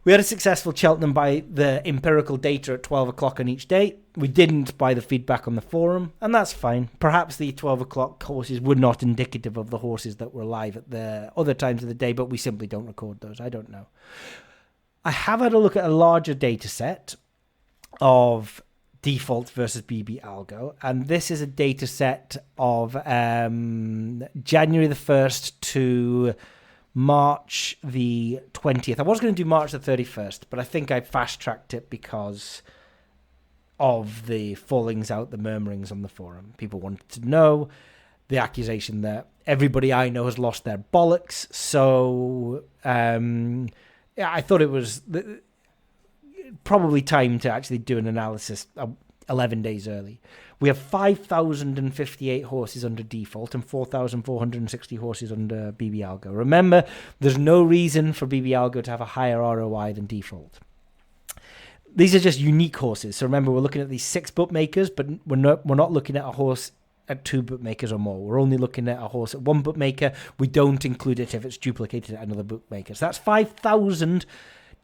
we had a successful Cheltenham by the empirical data at 12 o'clock on each day. We didn't by the feedback on the forum, and that's fine. Perhaps the 12 o'clock horses were not indicative of the horses that were live at the other times of the day, but we simply don't record those. I don't know. I have had a look at a larger data set of default versus BB Algo, and this is a data set of January the 1st to March the 20th. I was going to do March the 31st, but I think I fast-tracked it because of the fallings out, the murmurings on the forum. People wanted to know the accusation that everybody I know has lost their bollocks. So, I thought it was probably time to actually do an analysis 11 days early. We have 5,058 horses under default and 4,460 horses under BB Algo. Remember, there's no reason for BB Algo to have a higher ROI than default. These are just unique horses. So remember, we're looking at these 6 bookmakers, but we're not looking at a horse at 2 bookmakers or more. We're only looking at a horse at 1 bookmaker. We don't include it if it's duplicated at another bookmaker. So that's 5,000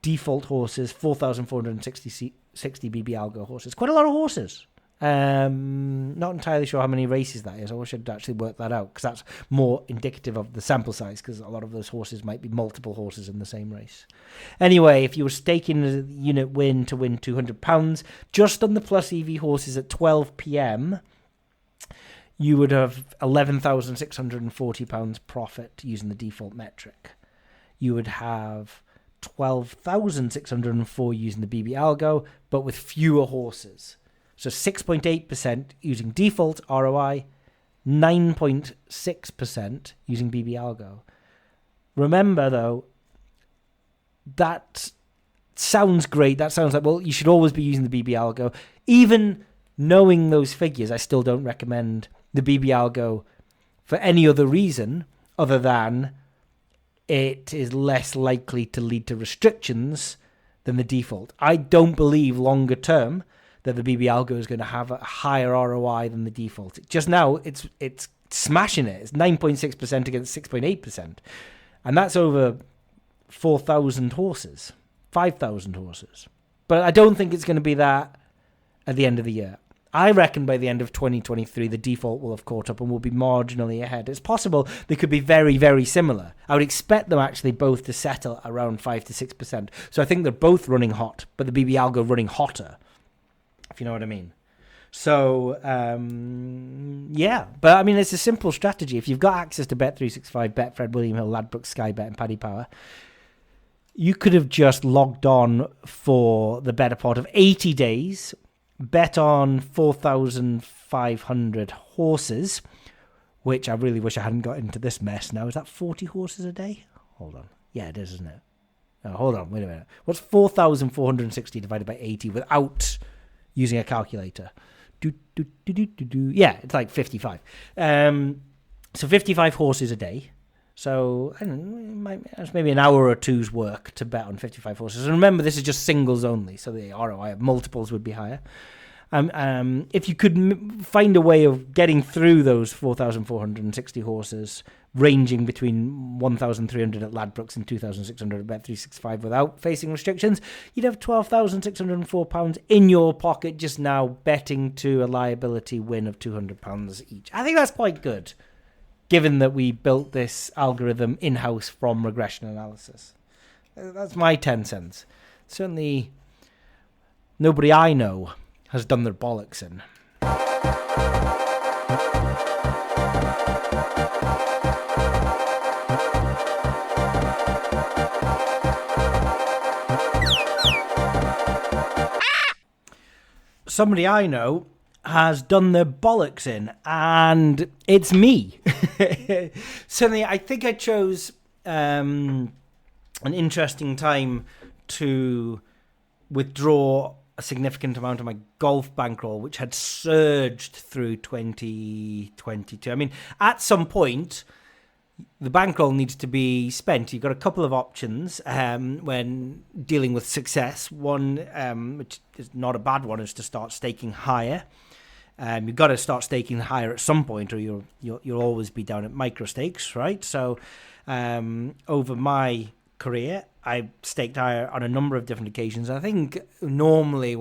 default horses, 4,460 BB Algo horses. Quite a lot of horses. Not entirely sure how many races that is. I wish I'd actually work that out, because that's more indicative of the sample size, because a lot of those horses might be multiple horses in the same race. Anyway, if you were staking a unit win to win £200, just on the plus EV horses at 12 p.m, you would have £11,640 profit using the default metric. You would have 12,604 using the BB Algo, but with fewer horses. So 6.8% using default ROI, 9.6% using BB Algo. Remember, though, that sounds great. That sounds like, well, you should always be using the BB Algo. Even knowing those figures, I still don't recommend the BB Algo for any other reason other than it is less likely to lead to restrictions than the default. I don't believe longer term that the BB Algo is going to have a higher ROI than the default. Just now, it's smashing it. It's 9.6% against 6.8%. And that's over 4,000 horses, 5,000 horses. But I don't think it's going to be that at the end of the year. I reckon by the end of 2023, the default will have caught up and will be marginally ahead. It's possible they could be very, very similar. I would expect them actually both to settle around 5 to 6%. So I think they're both running hot, but the BB Algo running hotter, if you know what I mean. So, yeah. But, I mean, it's a simple strategy. If you've got access to Bet365, Betfred, William Hill, Ladbrokes, Sky Bet, and Paddy Power, you could have just logged on for the better part of 80 days, bet on 4,500 horses, which I really wish I hadn't got into this mess now. Is that 40 horses a day? Hold on. Yeah, it is, isn't it? Oh, hold on. Wait a minute. What's 4,460 divided by 80 without using a calculator? Yeah, it's like 55. So 55 horses a day. So I don't know, it's maybe an hour or two's work to bet on 55 horses. And remember, this is just singles only, so the ROI of multiples would be higher. If you could find a way of getting through those 4,460 horses, ranging between 1,300 at Ladbrokes and 2,600 at Bet365 without facing restrictions, you'd have £12,604 in your pocket just now, betting to a liability win of £200 each. I think that's quite good, given that we built this algorithm in-house from regression analysis. That's my 10 cents. Certainly, nobody I know has done their bollocks in. Somebody I know has done their bollocks in, and it's me. Certainly, I think I chose an interesting time to withdraw a significant amount of my golf bankroll, which had surged through 2022. I mean, at some point, the bankroll needs to be spent. You've got a couple of options when dealing with success. One, which is not a bad one, is to start staking higher. You've got to start staking higher at some point, or you'll always be down at micro stakes, right? So over my career, I staked higher on a number of different occasions. I think normally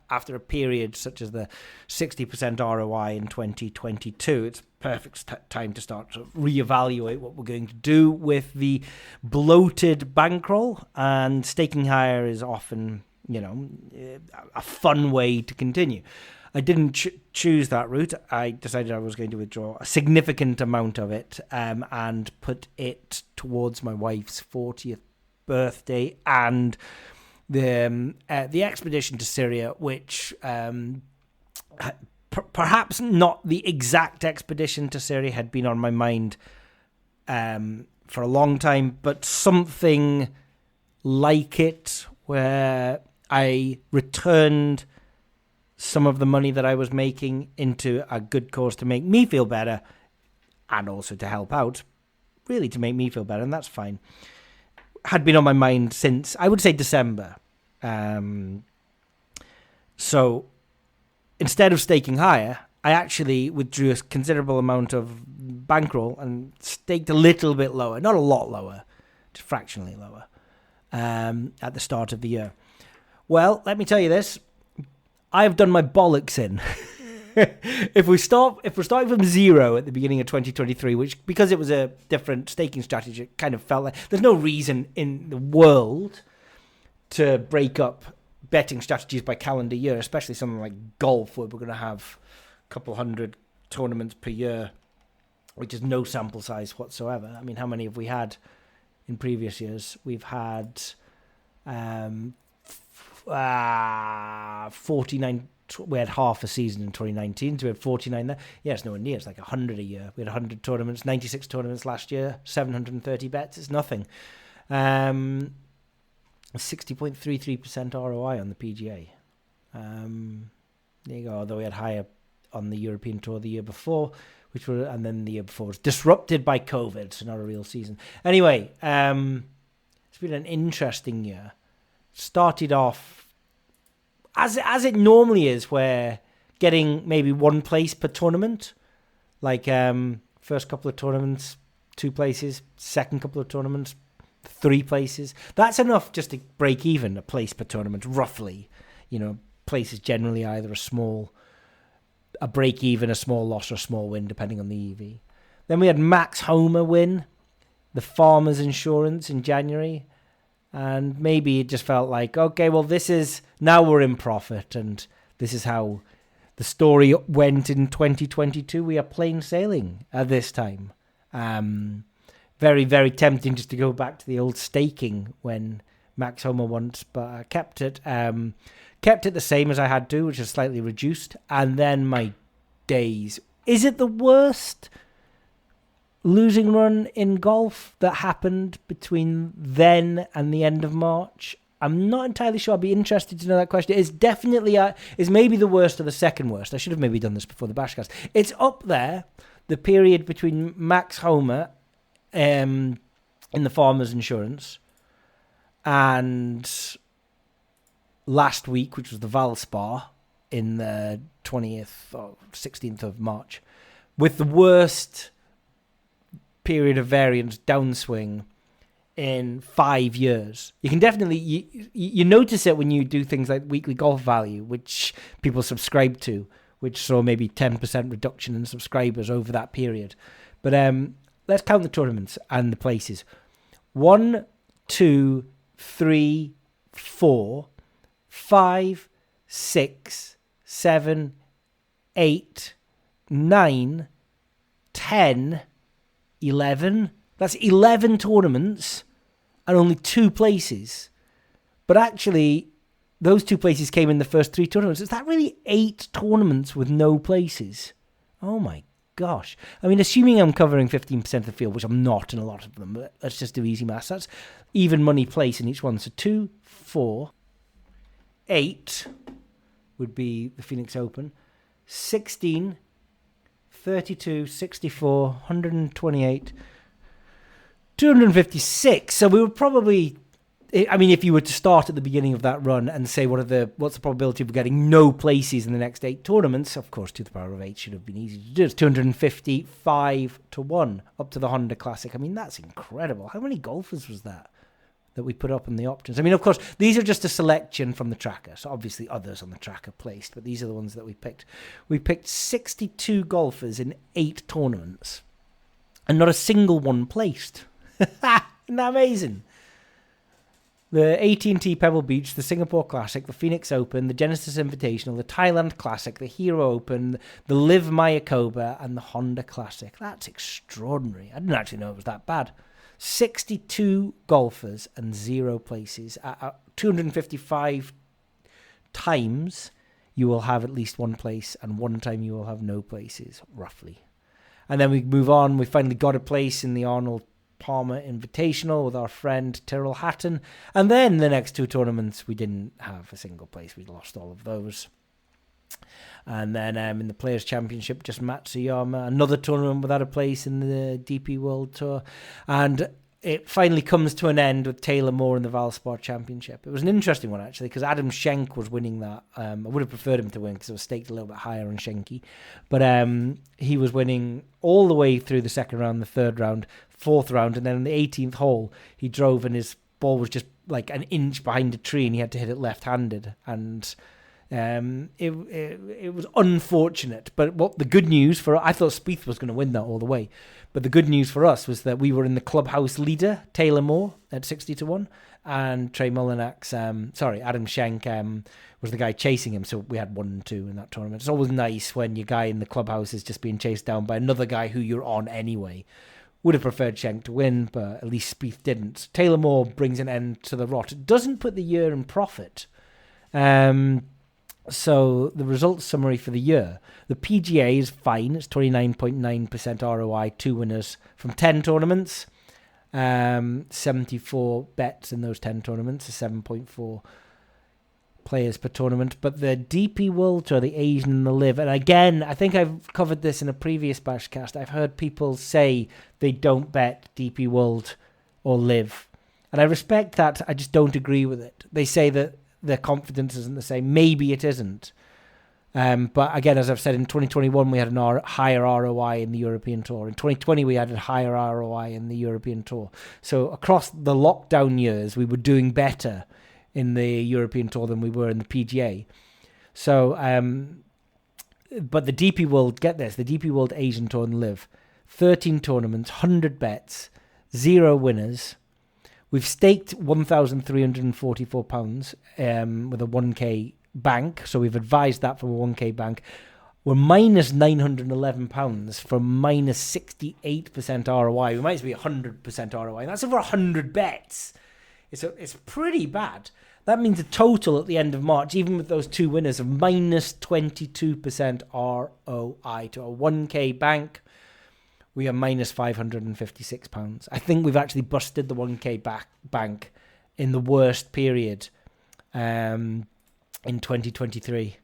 after a period such as the 60% ROI in 2022, it's perfect time to start to reevaluate what we're going to do with the bloated bankroll, and staking higher is often, a fun way to continue. I didn't choose that route. I decided I was going to withdraw a significant amount of it and put it towards my wife's 40th birthday and the expedition to Syria, which perhaps not the exact expedition to Syria had been on my mind for a long time, but something like it, where I returned some of the money that I was making into a good cause to make me feel better and also to help out, really to make me feel better, and that's fine. Had been on my mind since, I would say, December. So instead of staking higher, I actually withdrew a considerable amount of bankroll and staked a little bit lower, not a lot lower, just fractionally lower, at the start of the year. Well, let me tell you this. I've done my bollocks in. If we're starting from zero at the beginning of 2023, which, because it was a different staking strategy, it kind of felt like there's no reason in the world to break up betting strategies by calendar year, especially something like golf, where we're going to have a couple hundred tournaments per year, which is no sample size whatsoever. I mean, how many have we had in previous years? We've had 49. We had half a season in 2019, so we had 49 there. Yeah, it's nowhere near. It's like 100 a year. We had 100 tournaments, 96 tournaments last year, 730 bets. It's nothing. 60.33% ROI on the PGA. There you go. Although we had higher on the European Tour the year before, and then the year before was disrupted by COVID, so not a real season. Anyway, it's been an interesting year. Started off as it normally is, where getting maybe one place per tournament, like first couple of tournaments, 2 places, second couple of tournaments, 3 places. That's enough just to break even a place per tournament, roughly. Place is generally either a break even, a small loss, or a small win, depending on the EV. Then we had Max Homer win, the Farmers Insurance in January. And maybe it just felt like, okay, well, now we're in profit, and this is how the story went in 2022. We are plain sailing at this time. Very, very tempting just to go back to the old staking when Max Homer once, but I kept it the same as I had to, which is slightly reduced. And then my days. Is it the worst losing run in golf that happened between then and the end of March? I'm not entirely sure. I'd be interested to know that question. It's definitely is maybe the worst or the second worst. I should have maybe done this before the BashCast. It's up there, the period between Max Homer in the Farmers Insurance and last week, which was the Valspar in the 20th or 16th of March, with the worst period of variance downswing in 5 years. You can definitely you notice it when you do things like weekly golf value, which people subscribe to, which saw maybe 10% reduction in subscribers over that period. But let's count the tournaments and the places. 1, 2, 3, 4, 5, 6, 7, 8, 9, 10, 11. That's 11 tournaments and only 2 places. But actually, those 2 places came in the first 3 tournaments. Is that really 8 tournaments with no places? Oh my gosh. I mean, assuming I'm covering 15% of the field, which I'm not in a lot of them, but let's just do easy maths. That's even money place in each one. So 2, 4, 8 would be the Phoenix Open. 16, 32, 64, 128, 256. So we were probably, I mean, if you were to start at the beginning of that run and say what's the probability of getting no places in the next 8 tournaments, of course 2 to the power of 8 should have been easy to do. It's 255 to 1 up to the Honda Classic. I mean, that's incredible. How many golfers was that we put up in the options? I mean, of course, these are just a selection from the tracker, so obviously others on the tracker placed, but these are the ones that we picked. We picked 62 golfers in 8 tournaments, and not a single one placed. Isn't that amazing? The AT&T Pebble Beach, the Singapore Classic, the Phoenix Open, the Genesis Invitational, the Thailand Classic, the Hero Open, the Live Mayakoba, and the Honda Classic. That's extraordinary. I didn't actually know it was that bad. 62 golfers and 0 places. 255 times you will have at least 1 place, and 1 time you will have no places, roughly. And then we move on. We finally got a place in the Arnold Palmer Invitational with our friend Tyrrell Hatton. And then the next 2 tournaments, we didn't have a single place. We lost all of those. And then in the Players' Championship, just Matsuyama, another tournament without a place in the DP World Tour. And it finally comes to an end with Taylor Moore in the Valspar Championship. It was an interesting one, actually, because Adam Schenk was winning that. I would have preferred him to win because it was staked a little bit higher on Schenky. But he was winning all the way through the second round, the third round, fourth round, and then in the 18th hole, he drove and his ball was just like an inch behind a tree and he had to hit it left-handed. And it was unfortunate, but what the good news I thought Spieth was going to win that all the way, but the good news for us was that we were in the clubhouse leader, Taylor Moore, at 60 to 1, and Trey Mullinak's, Adam Schenk was the guy chasing him, so we had 1 and 2 in that tournament. It's always nice when your guy in the clubhouse is just being chased down by another guy who you're on anyway. Would have preferred Schenk to win, but at least Spieth didn't. Taylor Moore brings an end to the rot. It doesn't put the year in profit. So the results summary for the year. The PGA is fine. It's 29.9% ROI, 2 winners from 10 tournaments. 74 bets in those 10 tournaments, 7.4 players per tournament. But the DP World Tour, the Asian and the Live, and again, I think I've covered this in a previous BashCast. I've heard people say they don't bet DP World or Live. And I respect that. I just don't agree with it. They say that their confidence isn't the same. Maybe it isn't. But again, as I've said, in 2021, we had a higher ROI in the European Tour. In 2020, we had a higher ROI in the European Tour. So across the lockdown years, we were doing better in the European Tour than we were in the PGA. So, but the DP World, get this, the DP World Asian Tour and Live, 13 tournaments, 100 bets, 0 winners. We've staked £1,344 with a 1k bank, so we've advised that from a 1k bank. We're minus £911 from minus 68% ROI. We might as well be 100% ROI. And that's over 100 bets. It's pretty bad. That means a total at the end of March, even with those 2 winners, of minus 22% ROI to a 1k bank. We are minus £556. I think we've actually busted the 1k bank in the worst period in 2023.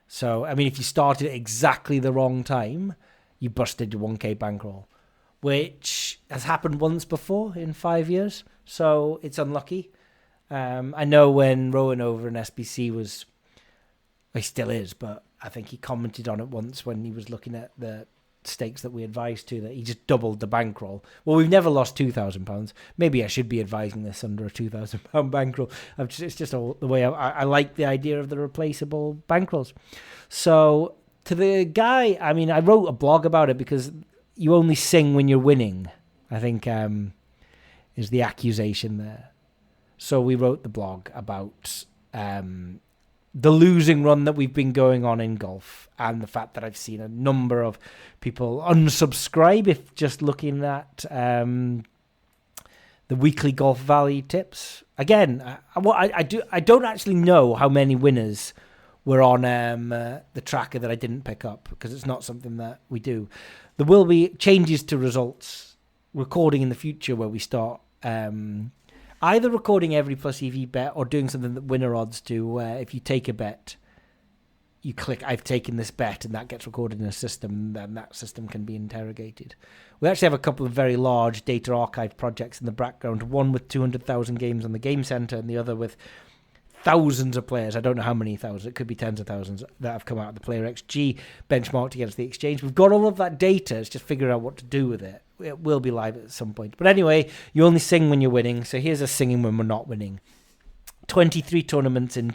So, I mean, if you started at exactly the wrong time, you busted your 1k bankroll, which has happened once before in 5 years. So it's unlucky. I know when Rowan over in SBC was, he still is, but I think he commented on it once when he was looking at the stakes that we advised to, that he just doubled the bankroll. Well, we've never lost £2,000. Maybe I should be advising this under a £2,000 bankroll. It's just the way I like the idea of the replaceable bankrolls. So to the guy, I mean, I wrote a blog about it because you only sing when you're winning, I think is the accusation there. So we wrote the blog about the losing run that we've been going on in golf, and the fact that I've seen a number of people unsubscribe if just looking at the weekly Golf Valley tips. Again, I don't actually know how many winners were on the tracker that I didn't pick up, because it's not something that we do. There will be changes to results recording in the future where we start either recording every plus EV bet or doing something that winner odds do, where if you take a bet, you click, I've taken this bet, and that gets recorded in a system, and then that system can be interrogated. We actually have a couple of very large data archive projects in the background, one with 200,000 games on the Game Center, and the other with thousands of players. I don't know how many thousands. It could be tens of thousands that have come out of the Player XG benchmarked against the exchange. We've got all of that data. It's just figuring out what to do with it. It will be live at some point. But anyway, you only sing when you're winning. So here's us singing when we're not winning. 23 tournaments in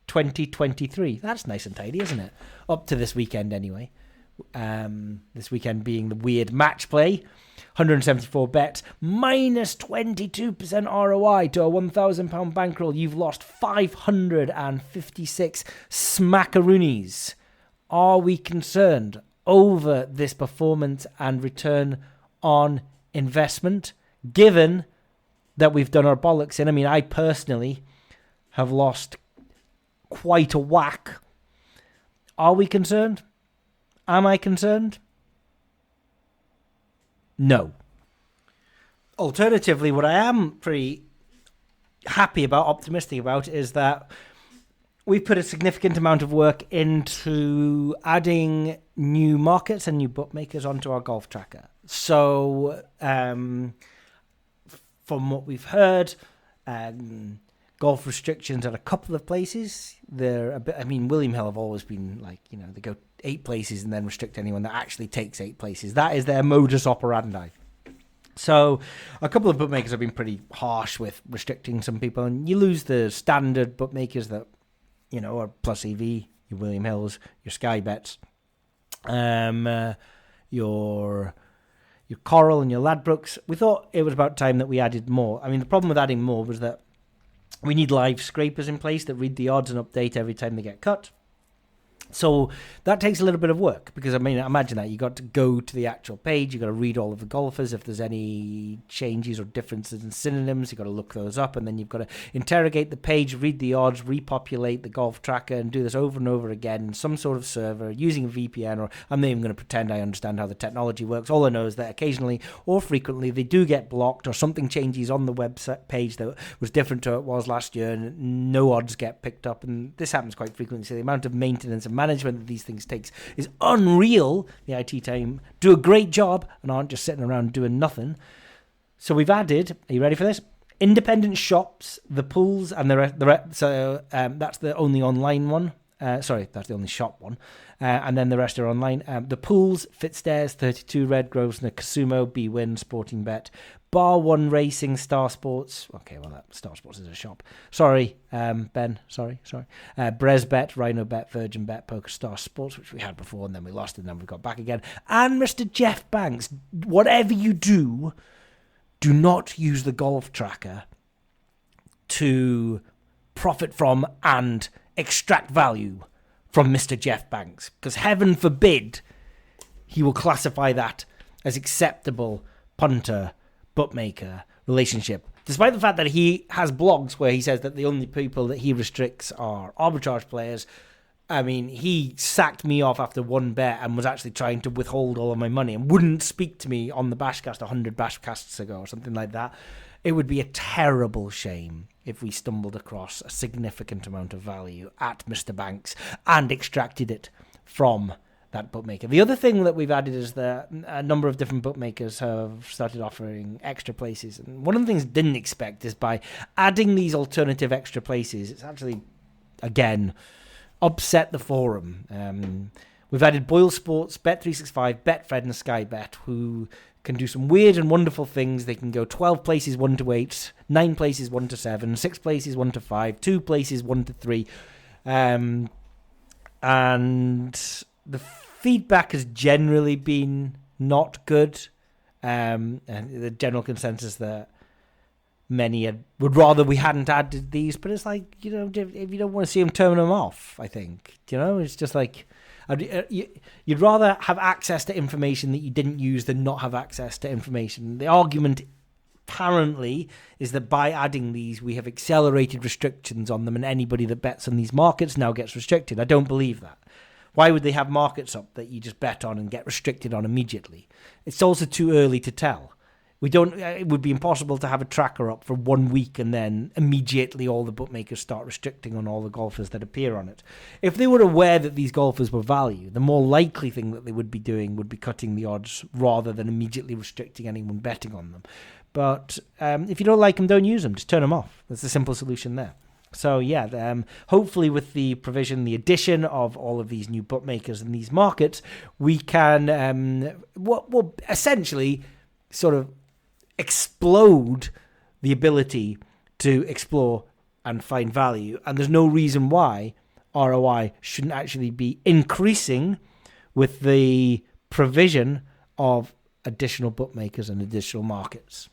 2023. That's nice and tidy, isn't it? Up to this weekend anyway. This weekend being the weird match play. 174 bets, minus 22% ROI to a £1,000 bankroll. You've lost 556 smackaroonies. Are we concerned over this performance and return on investment, given that we've done our bollocks in? I mean, I personally have lost quite a whack. Are we concerned? Am I concerned? No. Alternatively, what I am pretty happy about, optimistic about, is that we've put a significant amount of work into adding new markets and new bookmakers onto our golf tracker. So, from what we've heard, golf restrictions at a couple of places. They're a bit. I mean, William Hill have always been like, they go 8 places and then restrict anyone that actually takes 8 places. That is their modus operandi. So a couple of bookmakers have been pretty harsh with restricting some people, and you lose the standard bookmakers that, are plus EV, your William Hills, your Sky Bets, your Coral and your Ladbrokes. We thought it was about time that we added more. I mean, the problem with adding more was that we need live scrapers in place that read the odds and update every time they get cut. So that takes a little bit of work, because I mean, imagine that you got to go to the actual page, you got to read all of the golfers. If there's any changes or differences in synonyms, you got to look those up, and then you've got to interrogate the page, read the odds, repopulate the golf tracker, and do this over and over again in some sort of server using a VPN. Or I'm not even going to pretend I understand how the technology works. All I know is that occasionally or frequently they do get blocked, or something changes on the website page that was different to what it was last year, and no odds get picked up. And this happens quite frequently. So the amount of maintenance and management that these things takes is unreal. The IT team do a great job and aren't just sitting around doing nothing. So we've added, are you ready for this? Independent shops, the pools, and that's the only online one. That's the only shop one. And then the rest are online. The pools, Fitzdares, 32, Redgroves, Nakasumo, B-Win, Sporting Bet, Bar One Racing, Star Sports. Okay, well, that Star Sports is a shop. Sorry, Ben. Sorry. Bresbet, Rhino Bet, Virgin Bet, Poker Star Sports, which we had before, and then we lost it, and then we got back again. And Mr. Jeff Banks. Whatever you do, do not use the golf tracker to profit from and extract value from Mr. Jeff Banks, because heaven forbid he will classify that as acceptable punter bookmaker relationship, despite the fact that he has blogs where he says that the only people that he restricts are arbitrage players. I mean, he sacked me off after one bet and was actually trying to withhold all of my money and wouldn't speak to me on the BashCast 100 BashCasts ago or something like that. It would be a terrible shame if we stumbled across a significant amount of value at Mr. Banks and extracted it from that bookmaker. The other thing that we've added is that a number of different bookmakers have started offering extra places. And one of the things I didn't expect is by adding these alternative extra places, it's actually, again, upset the forum. We've added Boyle Sports, Bet365, Betfred, and Sky Bet, who can do some weird and wonderful things. They can go 12 places 1 to 8, 9 places 1 to 7, 6 places 1 to 5, 2 places 1 to 3. And the feedback has generally been not good. And the general consensus that many would rather we hadn't added these, but it's like, if you don't want to see them, turn them off, I think. It's just like, you'd rather have access to information that you didn't use than not have access to information. The argument apparently is that by adding these, we have accelerated restrictions on them, and anybody that bets on these markets now gets restricted. I don't believe that. Why would they have markets up that you just bet on and get restricted on immediately? It's also too early to tell. We don't. It would be impossible to have a tracker up for 1 week and then immediately all the bookmakers start restricting on all the golfers that appear on it. If they were aware that these golfers were value, the more likely thing that they would be doing would be cutting the odds rather than immediately restricting anyone betting on them. But if you don't like them, don't use them. Just turn them off. That's the simple solution there. So yeah, hopefully with the provision, the addition of all of these new bookmakers in these markets, we can essentially sort of explode the ability to explore and find value. And there's no reason why ROI shouldn't actually be increasing with the provision of additional bookmakers and additional markets.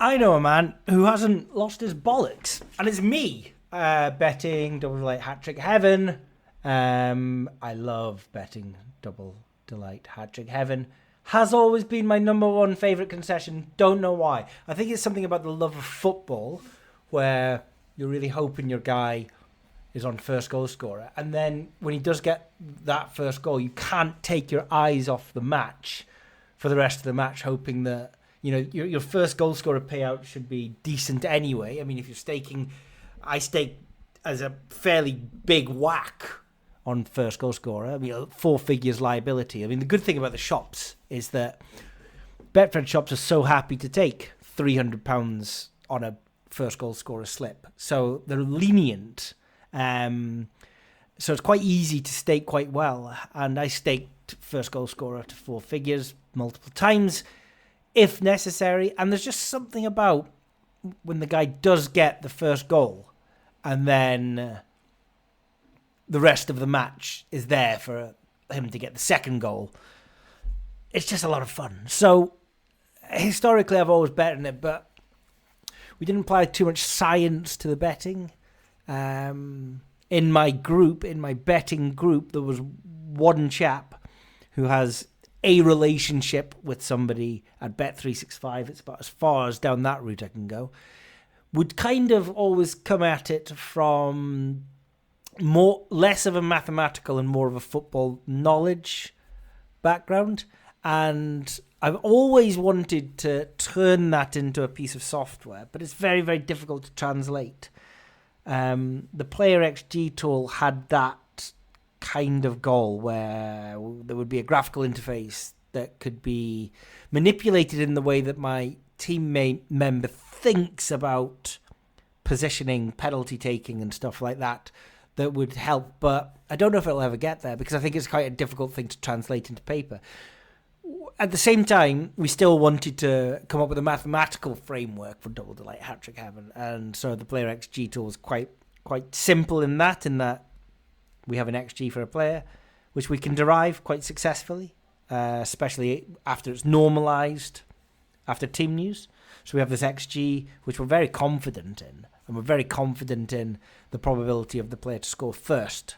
I know a man who hasn't lost his bollocks, and it's me betting Double Delight Hat Trick Heaven. I love betting Double Delight Hat Trick Heaven. Has always been my number one favourite concession. Don't know why. I think it's something about the love of football where you're really hoping your guy is on first goal scorer. And then when he does get that first goal, you can't take your eyes off the match for the rest of the match, hoping that, you know, your first goal scorer payout should be decent anyway. I mean, if you're staking, I stake as a fairly big whack on first goal scorer. I mean, 4 figures liability. I mean, the good thing about the shops is that Betfred shops are so happy to take £300 on a first goal scorer slip. So they're lenient. So it's quite easy to stake quite well. And I staked first goal scorer to 4 figures multiple times, if necessary. And there's just something about when the guy does get the first goal and then the rest of the match is there for him to get the second goal. It's just a lot of fun. So historically, I've always bet on it, but we didn't apply too much science to the betting. In my betting group, there was one chap who has a relationship with somebody at Bet365. It's about as far as down that route I can go. Would kind of always come at it from less of a mathematical and more of a football knowledge background. And I've always wanted to turn that into a piece of software, but it's very, very difficult to translate. The Player XG tool had that kind of goal where there would be a graphical interface that could be manipulated in the way that my teammate member thinks about positioning, penalty taking and stuff like that would help. But I don't know if it'll ever get there because I think it's quite a difficult thing to translate into paper. At the same time, we still wanted to come up with a mathematical framework for Double Delight Hat Trick Heaven, and so the Player XG tool is quite simple in that we have an XG for a player, which we can derive quite successfully, especially after it's normalized after team news. So we have this XG, which we're very confident in, and we're very confident in the probability of the player to score first.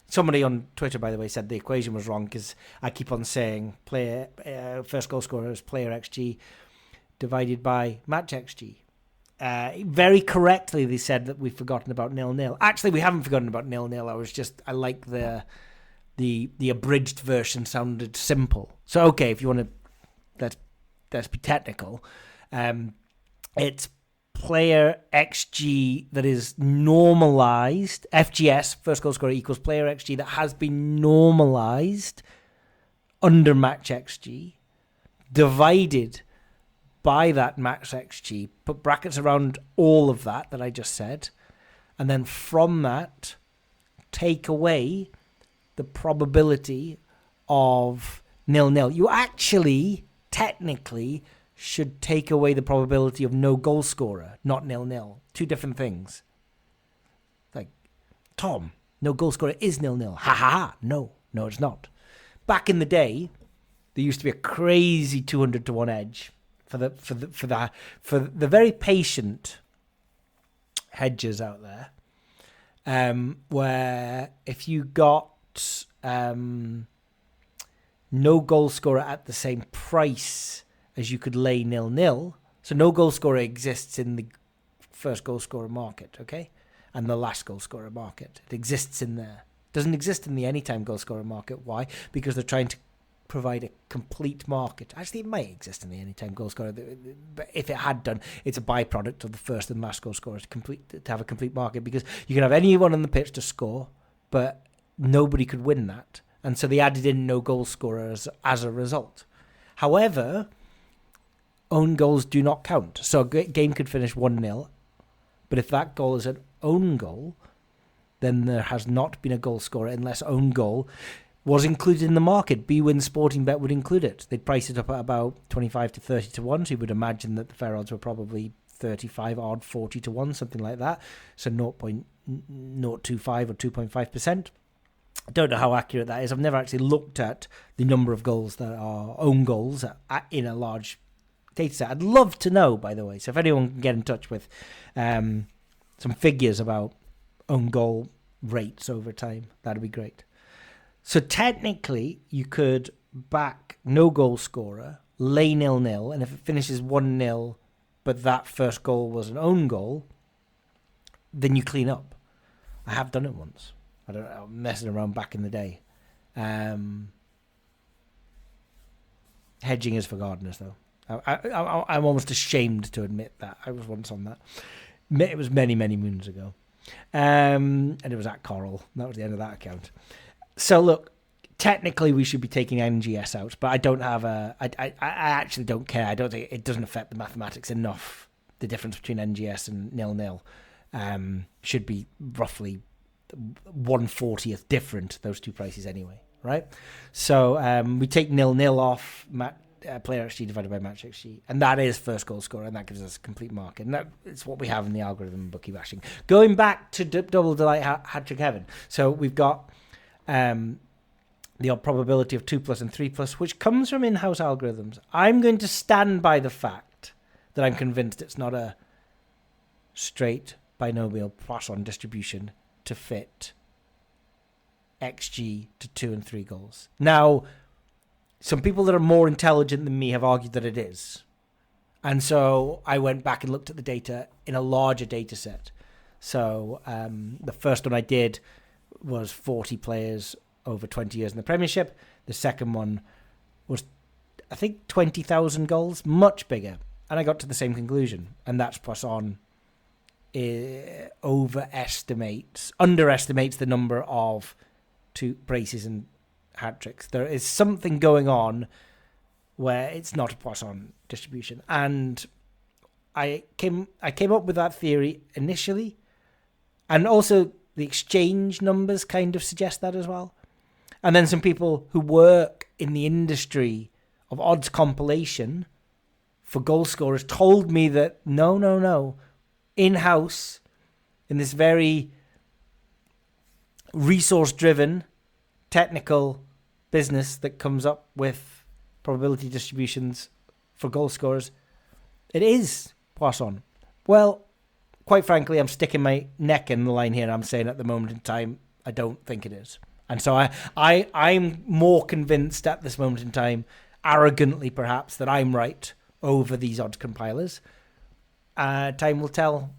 Somebody on Twitter, by the way, said the equation was wrong because I keep on saying first goal scorer is player XG divided by match XG. Very correctly, they said that we've forgotten about 0-0. Actually, we haven't forgotten about 0-0. I like the abridged version sounded simple. So, okay, if you want to, let's be technical. It's player XG that is normalized. FGS, first goal scorer, equals player XG that has been normalized under match XG, divided by that match XG, put brackets around all of that I just said, and then from that, take away the probability of 0-0. You actually, technically, should take away the probability of no goal scorer, not 0-0. Two different things. Like, Tom, no goal scorer is 0-0. Ha ha ha. No, it's not. Back in the day, there used to be a crazy 200-1 edge for the very patient hedgers out there, where if you got no goal scorer at the same price as you could lay 0-0. So no goal scorer exists in the first goal scorer market, okay? And the last goal scorer market. It exists in there. Doesn't exist in the anytime goal scorer market. Why? Because they're trying to provide a complete market. Actually, it might exist in the anytime goal scorer, but if it had done, it's a byproduct of the first and last goal scorers to have a complete market, because you can have anyone on the pitch to score, but nobody could win that. And so they added in no goal scorers as a result. However, own goals do not count. So a game could finish 1-0, but if that goal is an own goal, then there has not been a goal scorer unless own goal was included in the market. bwin Sporting Bet would include it. They'd price it up at about 25 to 30 to 1, so you would imagine that the fair odds were probably 35 odd, 40 to 1, something like that. So 0.025 or 2.5%. I don't know how accurate that is. I've never actually looked at the number of goals that are own goals in a large data set. I'd love to know, by the way. So if anyone can get in touch with some figures about own goal rates over time, that'd be great. So technically, you could back no goal scorer, lay 0-0, and if it finishes 1-0, but that first goal was an own goal, then you clean up. I have done it once. I don't know, messing around back in the day. Hedging is for gardeners, though. I'm almost ashamed to admit that. I was once on that. It was many, many moons ago. And it was at Coral. That was the end of that account. So look, technically we should be taking NGS out, but I don't have I actually don't care. I don't think it doesn't affect the mathematics enough. The difference between NGS and 0-0 should be roughly 1/40th different, those two prices anyway, right? So we take 0-0 off player XG divided by match XG, and that is first goal scorer, and that gives us a complete market, and that is what we have in the algorithm bookie bashing. Going back to double delight hat-trick heaven, so we've got the odd probability of 2+ and 3+, which comes from in-house algorithms. I'm going to stand by the fact that I'm convinced it's not a straight binomial Poisson distribution to fit XG to 2 and 3 goals. Now, some people that are more intelligent than me have argued that it is. And so I went back and looked at the data in a larger data set. So the first one I did was 40 players over 20 years in the Premiership. The second one was, I think, 20,000 goals, much bigger. And I got to the same conclusion. And that's Poisson underestimates the number of two braces and hat-tricks. There is something going on where it's not a Poisson distribution. And I came up with that theory initially. And also the exchange numbers kind of suggest that as well. And then some people who work in the industry of odds compilation for goal scorers told me that no, in-house, in this very resource-driven, technical business that comes up with probability distributions for goal scorers, it is Poisson. Well, quite frankly, I'm sticking my neck in the line here, and I'm saying at the moment in time, I don't think it is. And so I'm more convinced at this moment in time, arrogantly perhaps, that I'm right over these odds compilers. Time will tell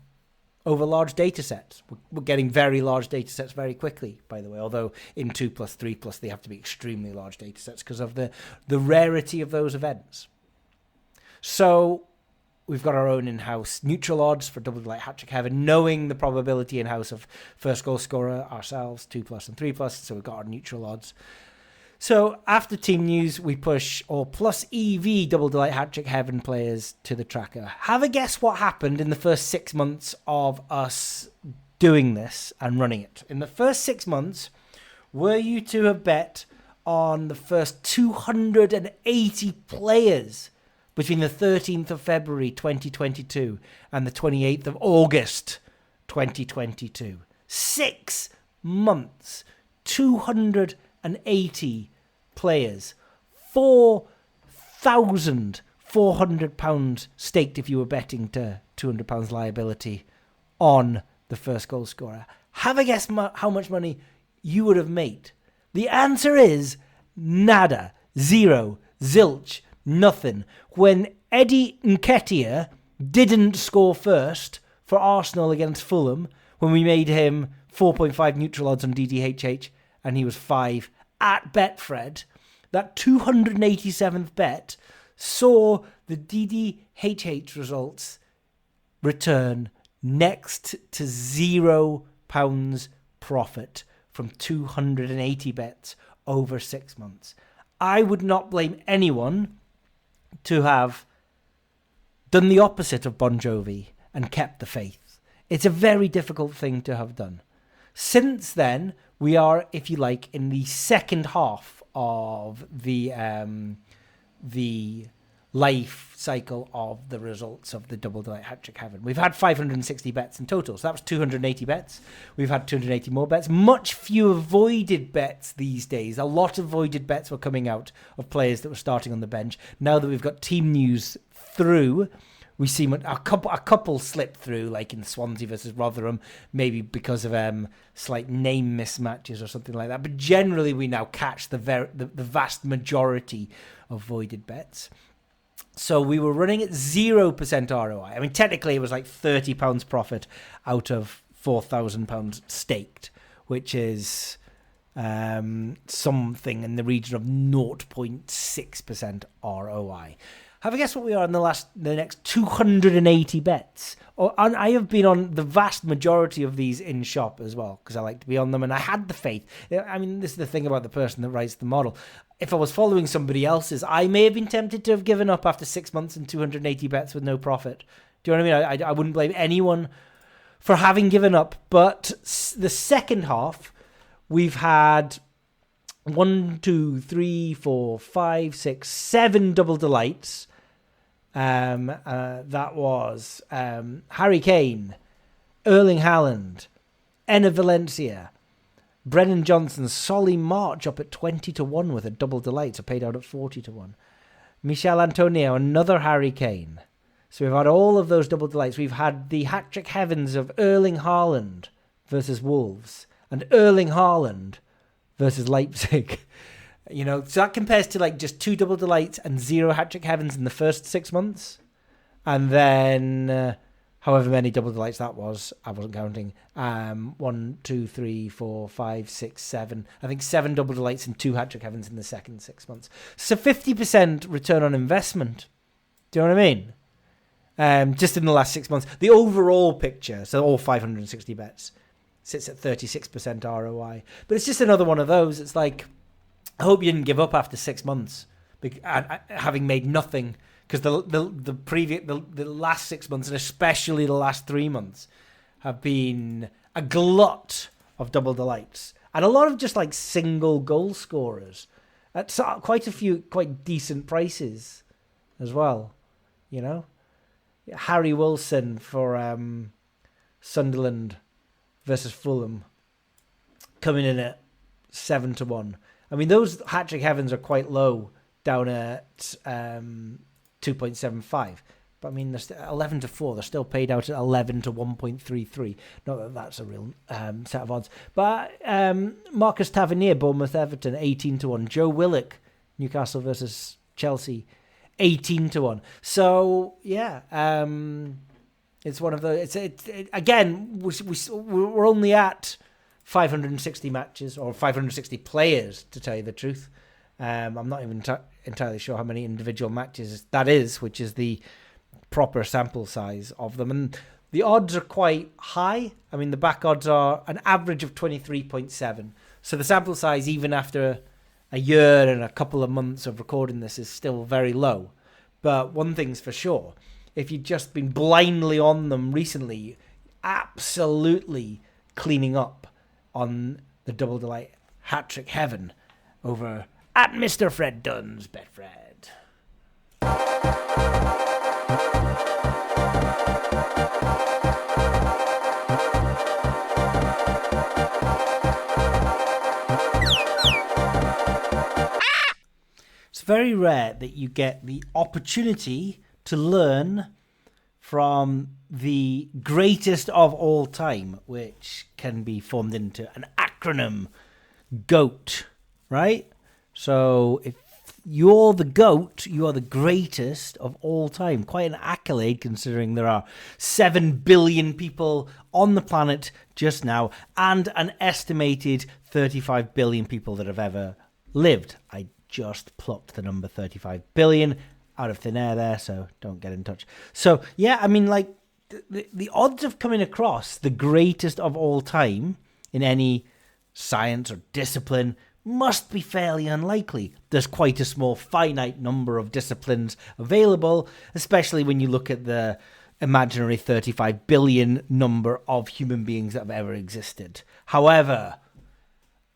over large data sets. We're getting very large data sets very quickly, by the way, although in 2+, 3+, they have to be extremely large data sets because of the rarity of those events. So we've got our own in-house neutral odds for double delight hat-trick heaven, knowing the probability in-house of first goal scorer ourselves, 2+ and 3+, so we've got our neutral odds. So after team news, we push all plus EV double delight hat-trick heaven players to the tracker. Have a guess what happened in the first 6 months of us doing this and running it. In the first 6 months, were you to have bet on the first 280 players between the 13th of February 2022 and the 28th of August 2022? 6 months, 280 players, £4,400 staked if you were betting to £200 liability on the first goal scorer. Have a guess how much money you would have made. The answer is nada, zero, zilch, nothing. When Eddie Nketiah didn't score first for Arsenal against Fulham when we made him 4.5 neutral odds on DDHH and he was 5 at Betfred. That 287th bet saw the DDHH results return next to £0 profit from 280 bets over 6 months. I would not blame anyone to have done the opposite of Bon Jovi and kept the faith. It's a very difficult thing to have done. Since then, we are, if you like, in the second half of the life cycle of the results of the Double Delight Hat-Trick Heaven. We've had 560 bets in total, so that was 280 bets. We've had 280 more bets. Much fewer voided bets these days. A lot of voided bets were coming out of players that were starting on the bench. Now that we've got team news through, we see a couple slip through, like in Swansea versus Rotherham, maybe because of slight name mismatches or something like that. But generally, we now catch the vast majority of voided bets. So we were running at 0% ROI. I mean, technically, it was like £30 profit out of £4,000 staked, which is something in the region of 0.6% ROI. Have a guess what we are in the next 280 bets. And I have been on the vast majority of these in shop as well, because I like to be on them, and I had the faith. I mean, this is the thing about the person that writes the model. If I was following somebody else's, I may have been tempted to have given up after 6 months and 280 bets with no profit. Do you know what I mean? I wouldn't blame anyone for having given up. But the second half, we've had 1, 2, 3, 4, 5, 6, 7 double delights. That was Harry Kane, Erling Haaland, Enna Valencia, Brennan Johnson, Solly March up at 20-1 with a double delight, so paid out at 40-1. Michel Antonio, another Harry Kane. So we've had all of those double delights. We've had the hat-trick heavens of Erling Haaland versus Wolves and Erling Haaland versus Leipzig. You know, so that compares to like just 2 double delights and 0 hat-trick heavens in the first 6 months. And then however many double delights that was, I wasn't counting. 1, 2, 3, 4, 5, 6, 7. I think 7 double delights and 2 hat-trick heavens in the second 6 months. So 50% return on investment. Do you know what I mean? Just in the last 6 months. The overall picture, so all 560 bets, sits at 36% ROI. But it's just another one of those. It's like, I hope you didn't give up after 6 months, having made nothing, because the last 6 months, and especially the last 3 months, have been a glut of double delights and a lot of just like single goal scorers at quite a few quite decent prices as well. You know, Harry Wilson for Sunderland versus Fulham coming in at 7-1. I mean, those hat-trick heavens are quite low, down at 2.75. But I mean, they're 11-4. They're still paid out at 11 to 1.33. Not that that's a real set of odds. But Marcus Tavernier, Bournemouth Everton, 18-1. Joe Willock, Newcastle versus Chelsea, 18-1. So yeah, it's one of the. Again, we're only at 560 matches or 560 players, to tell you the truth. I'm not even entirely sure how many individual matches that is, which is the proper sample size of them. And the odds are quite high. I mean, the back odds are an average of 23.7. So the sample size, even after a year and a couple of months of recording this, is still very low. But one thing's for sure, if you've just been blindly on them recently, absolutely cleaning up on the Double Delight Hat-Trick Heaven over at Mr. Fred Dunn's Betfred. It's very rare that you get the opportunity to learn from the greatest of all time, which can be formed into an acronym, GOAT, right? So if you're the GOAT. You are the greatest of all time. Quite an accolade considering there are 7 billion people on the planet just now and an estimated 35 billion people that have ever lived. I just plucked the number 35 billion out of thin air there, so don't get in touch. So, yeah, I mean, like, the odds of coming across the greatest of all time in any science or discipline must be fairly unlikely. There's quite a small finite number of disciplines available, especially when you look at the imaginary 35 billion number of human beings that have ever existed. However,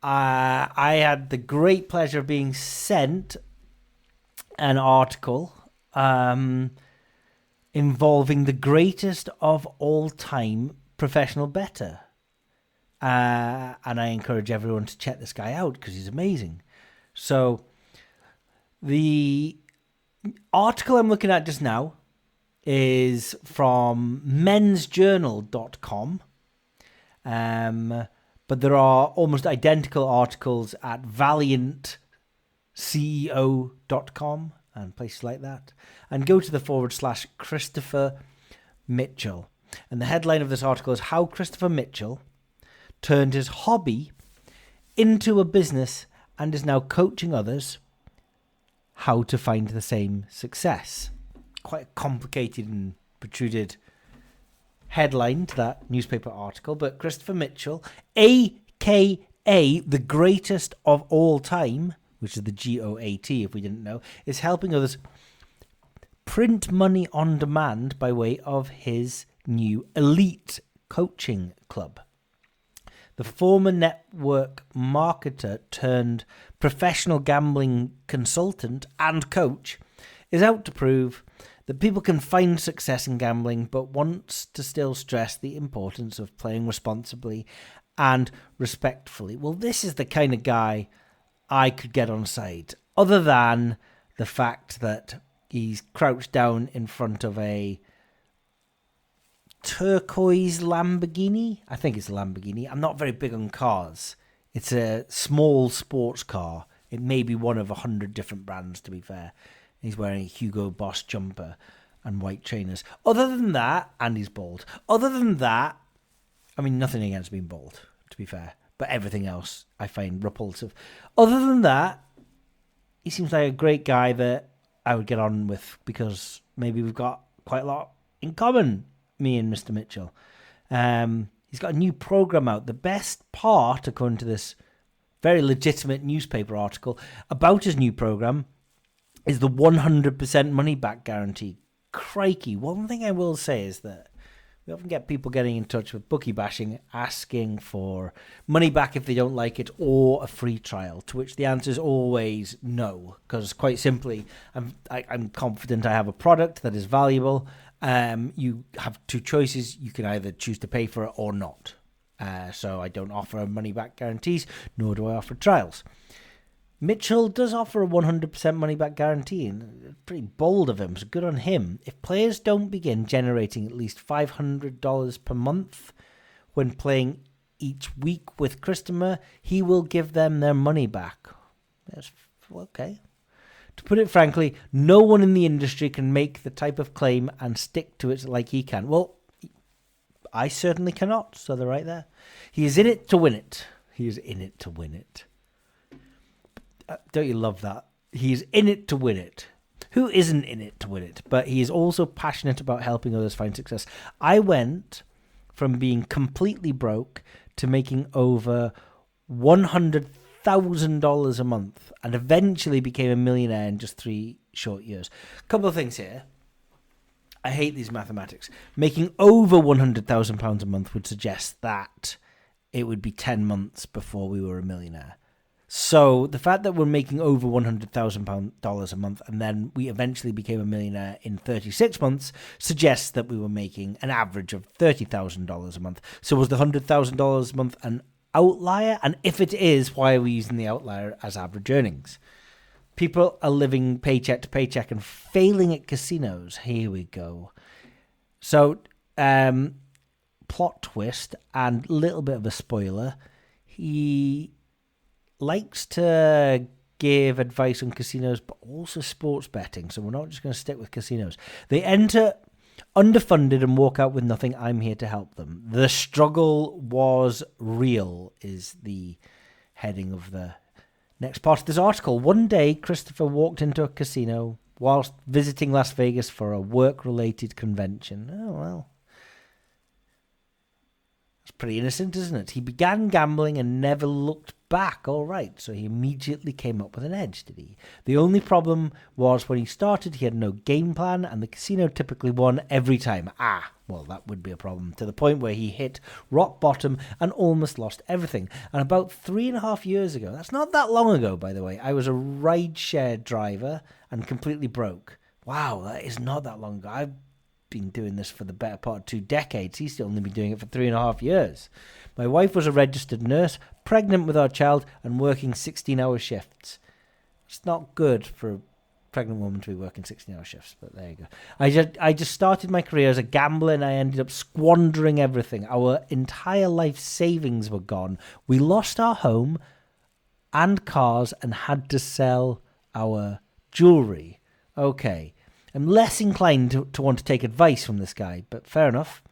I had the great pleasure of being sent an article involving the greatest of all time professional bettor. And I encourage everyone to check this guy out because he's amazing. So the article I'm looking at just now is from mensjournal.com. But there are almost identical articles at valiantceo.com and places like that. And go to the / Christopher Mitchell. And the headline of this article is How Christopher Mitchell Turned His Hobby into a Business and is now coaching others how to find the same success. Quite a complicated and protruded headline to that newspaper article, but Christopher Mitchell, a.k.a. the greatest of all time, which is the GOAT if we didn't know, is helping others print money on demand by way of his new elite coaching club. The former network marketer turned professional gambling consultant and coach is out to prove that people can find success in gambling, but wants to still stress the importance of playing responsibly and respectfully. Well, this is the kind of guy I could get on side, other than the fact that he's crouched down in front of a turquoise Lamborghini. I think it's a Lamborghini. I'm not very big on cars. It's a small sports car. It may be one of 100 different brands, to be fair. He's wearing a Hugo Boss jumper and white trainers. Other than that, and he's bald. Other than that, I mean, nothing against being bald, to be fair. But everything else I find repulsive. Other than that, he seems like a great guy that I would get on with because maybe we've got quite a lot in common, me and Mr. Mitchell. He's got a new program out. The best part, according to this very legitimate newspaper article, about his new program is the 100% money back guarantee. Crikey. One thing I will say is that we often get people getting in touch with bookie bashing, asking for money back if they don't like it or a free trial, to which the answer is always no, because quite simply, I'm confident I have a product that is valuable. You have two choices. You can either choose to pay for it or not. So I don't offer money back guarantees, nor do I offer trials. Mitchell does offer a 100% money-back guarantee, and pretty bold of him, so good on him. If players don't begin generating at least $500 per month when playing each week with Christopher, he will give them their money back. That's okay. To put it frankly, no one in the industry can make the type of claim and stick to it like he can. Well, I certainly cannot, so they're right there. He is in it to win it. He is in it to win it. Don't you love that? He's in it to win it. Who isn't in it to win it? But he is also passionate about helping others find success. I went from being completely broke to making over $100,000 a month and eventually became a millionaire in just 3 short years. A couple of things here. I hate these mathematics. Making over £100,000 a month would suggest that it would be 10 months before we were a millionaire. So the fact that we're making over $100,000 a month and then we eventually became a millionaire in 36 months suggests that we were making an average of $30,000 a month. So was the $100,000 a month an outlier? And if it is, why are we using the outlier as average earnings? People are living paycheck to paycheck and failing at casinos. Here we go. So, plot twist and little bit of a spoiler. He likes to give advice on casinos, but also sports betting. So we're not just going to stick with casinos. They enter underfunded and walk out with nothing. I'm here to help them. The struggle was real is the heading of the next part of this article. One day, Christopher walked into a casino whilst visiting Las Vegas for a work-related convention. Oh, well. It's pretty innocent, isn't it? He began gambling and never looked back. All right, so he immediately came up with an edge, did he? The only problem was when he started, he had no game plan, and the casino typically won every time. Well, that would be a problem, to the point where he hit rock bottom and almost lost everything. And about 3.5 years ago, that's not that long ago, by the way, I was a rideshare driver and completely broke. Wow, that is not that long ago. I've been doing this for the better part of 2 decades. He's only been doing it for 3.5 years. My wife was a registered nurse, pregnant with our child, and working 16-hour shifts. It's not good for a pregnant woman to be working 16-hour shifts, but there you go. I just started my career as a gambler, and I ended up squandering everything. Our entire life savings were gone. We lost our home and cars and had to sell our jewelry. Okay. I'm less inclined to want to take advice from this guy, but fair enough.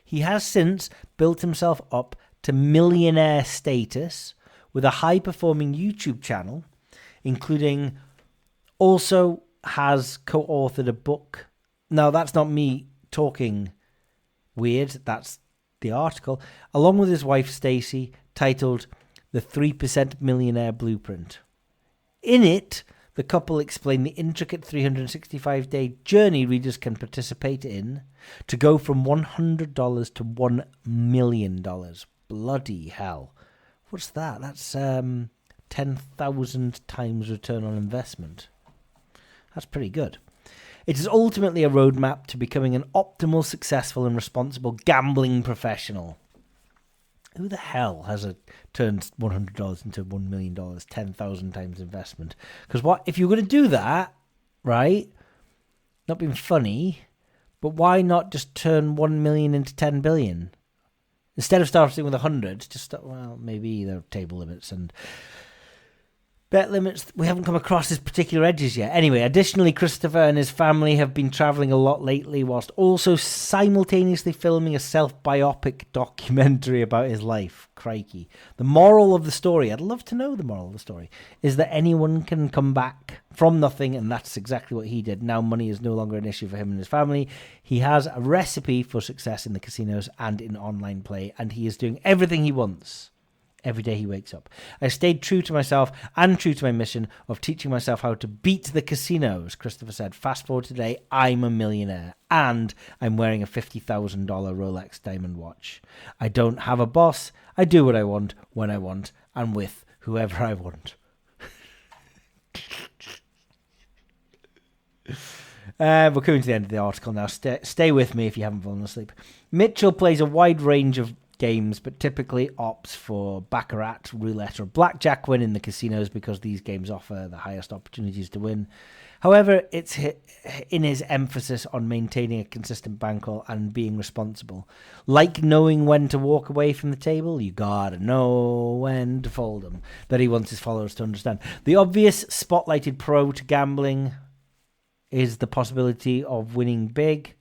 He has since built himself up to millionaire status with a high-performing YouTube channel, including also has co-authored a book. Now, that's not me talking weird. That's the article. Along with his wife, Stacey, titled The 3% Millionaire Blueprint. In it, the couple explain the intricate 365-day journey readers can participate in to go from $100 to $1 million. Bloody hell. What's that? That's 10,000 times return on investment. That's pretty good. It is ultimately a roadmap to becoming an optimal, successful, and responsible gambling professional. Who the hell has turned $100 into $1 million, 10,000 times investment? Because what if you're going to do that, right? Not being funny, but why not just turn 1 million into 10 billion? Instead of starting with 100, maybe there are table limits and bet limits. We haven't come across his particular edges yet. Anyway, additionally, Christopher and his family have been travelling a lot lately, whilst also simultaneously filming a self-biopic documentary about his life. Crikey. The moral of the story, I'd love to know the moral of the story, is that anyone can come back from nothing, and that's exactly what he did. Now money is no longer an issue for him and his family. He has a recipe for success in the casinos and in online play, and he is doing everything he wants. Every day he wakes up. I stayed true to myself and true to my mission of teaching myself how to beat the casinos, Christopher said. Fast forward today, I'm a millionaire and I'm wearing a $50,000 Rolex diamond watch. I don't have a boss. I do what I want, when I want, and with whoever I want. We're coming to the end of the article now. Stay with me if you haven't fallen asleep. Mitchell plays a wide range of games, but typically opts for baccarat, roulette, or blackjack win in the casinos because these games offer the highest opportunities to win. However, it's in his emphasis on maintaining a consistent bankroll and being responsible. Like knowing when to walk away from the table, you gotta know when to fold them, that he wants his followers to understand. The obvious spotlighted pro to gambling is the possibility of winning big.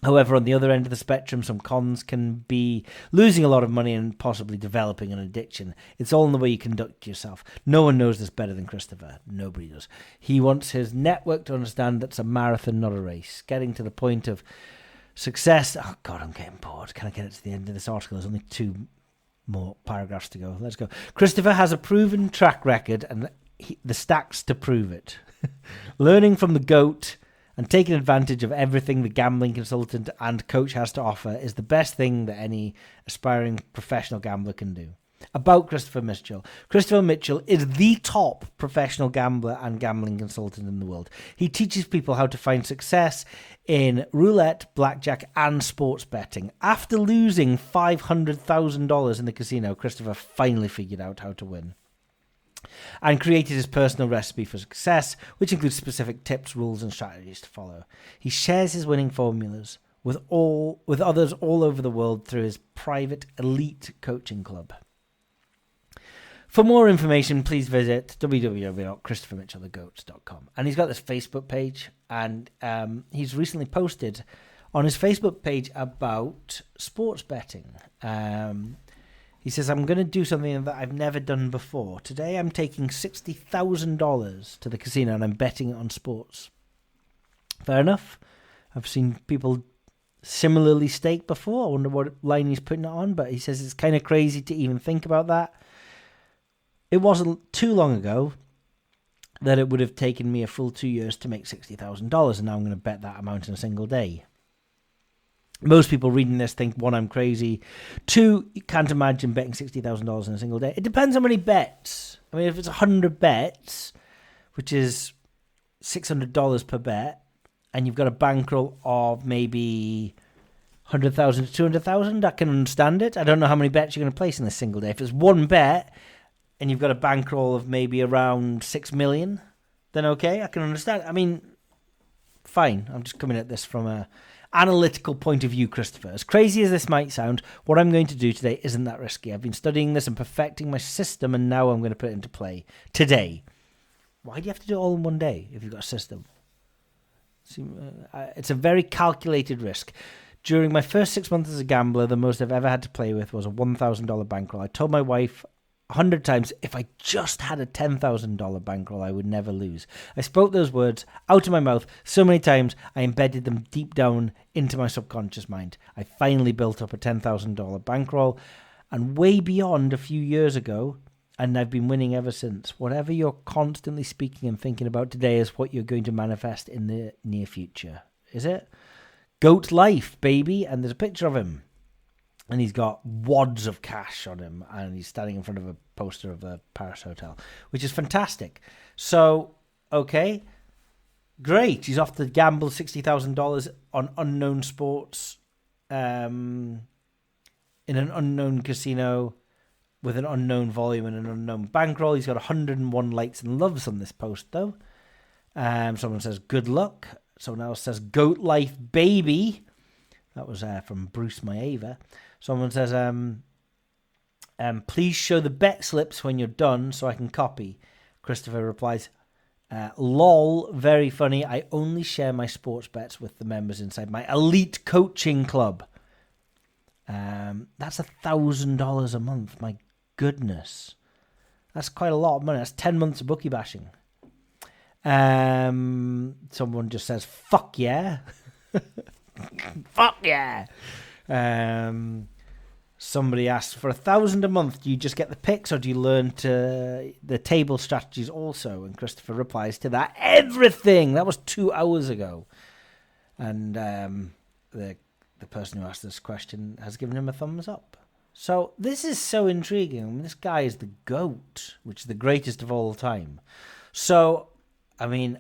However, on the other end of the spectrum, some cons can be losing a lot of money and possibly developing an addiction. It's all in the way you conduct yourself. No one knows this better than Christopher. Nobody does. He wants his network to understand that it's a marathon, not a race. Getting to the point of success. Oh, God, I'm getting bored. Can I get it to the end of this article? There's only 2 more paragraphs to go. Let's go. Christopher has a proven track record and the stacks to prove it. Learning from the GOAT and taking advantage of everything the gambling consultant and coach has to offer is the best thing that any aspiring professional gambler can do. About Christopher Mitchell. Christopher Mitchell is the top professional gambler and gambling consultant in the world. He teaches people how to find success in roulette, blackjack, and sports betting. After losing $500,000 in the casino, Christopher finally figured out how to win and created his personal recipe for success, which includes specific tips, rules, and strategies to follow. He shares his winning formulas with others all over the world through his private elite coaching club. For more information, please visit www.christophermitchellthegoats.com. And he's got this Facebook page, and he's recently posted on his Facebook page about sports betting. He says, I'm going to do something that I've never done before. Today I'm taking $60,000 to the casino and I'm betting it on sports. Fair enough. I've seen people similarly stake before. I wonder what line he's putting it on, but he says it's kind of crazy to even think about that. It wasn't too long ago that it would have taken me a full 2 years to make $60,000, and now I'm going to bet that amount in a single day. Most people reading this think, one, I'm crazy. Two, you can't imagine betting $60,000 in a single day. It depends how many bets. I mean, if it's 100 bets, which is $600 per bet, and you've got a bankroll of maybe 100,000 to 200,000, I can understand it. I don't know how many bets you're going to place in a single day. If it's one bet and you've got a bankroll of maybe around 6 million, then okay, I can understand. I mean, fine. I'm just coming at this from a analytical point of view, Christopher. As crazy as this might sound, what I'm going to do today isn't that risky. I've been studying this and perfecting my system, and now I'm going to put it into play today. Why do you have to do it all in one day if you've got a system? It's a very calculated risk. During my first 6 months as a gambler, the most I've ever had to play with was a $1,000 bankroll. I told my wife 100 times, if I just had a $10,000 bankroll, I would never lose. I spoke those words out of my mouth so many times, I embedded them deep down into my subconscious mind. I finally built up a $10,000 bankroll, and way beyond a few years ago, and I've been winning ever since. Whatever you're constantly speaking and thinking about today is what you're going to manifest in the near future. Is it? Goat life, baby. And there's a picture of him. And he's got wads of cash on him, and he's standing in front of a poster of a Paris hotel, which is fantastic. So, okay, great. He's off to gamble $60,000 on unknown sports in an unknown casino with an unknown volume and an unknown bankroll. He's got 101 likes and loves on this post, though. Someone says, good luck. Someone else says, goat life, baby. That was from Bruce Maeva. Someone says, please show the bet slips when you're done so I can copy. Christopher replies, lol, very funny. I only share my sports bets with the members inside my elite coaching club. That's $1,000 a month. My goodness. That's quite a lot of money. That's 10 months of bookie bashing. Someone just says, fuck yeah. Fuck yeah. Somebody asked, for $1,000 a month, do you just get the picks or do you learn the table strategies also? And Christopher replies to that, everything. That was 2 hours ago. And the person who asked this question has given him a thumbs up. So this is so intriguing. I mean, this guy is the GOAT, which is the greatest of all time. So, I mean,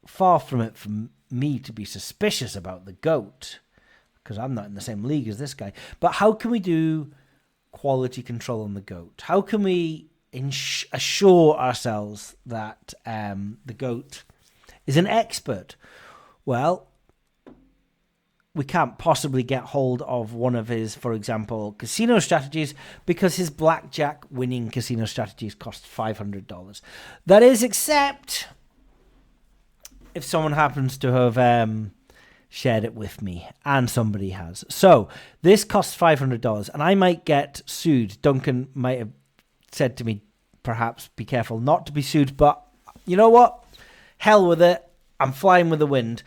far from it from me to be suspicious about the GOAT, because I'm not in the same league as this guy. But how can we do quality control on the GOAT? How can we assure ourselves that the GOAT is an expert? Well, we can't possibly get hold of one of his, for example, casino strategies because his blackjack winning casino strategies cost $500. That is, except if someone happens to have shared it with me, and somebody has. So this costs $500, and I might get sued. Duncan might have said to me, perhaps be careful not to be sued, but you know what? Hell with it. I'm flying with the wind.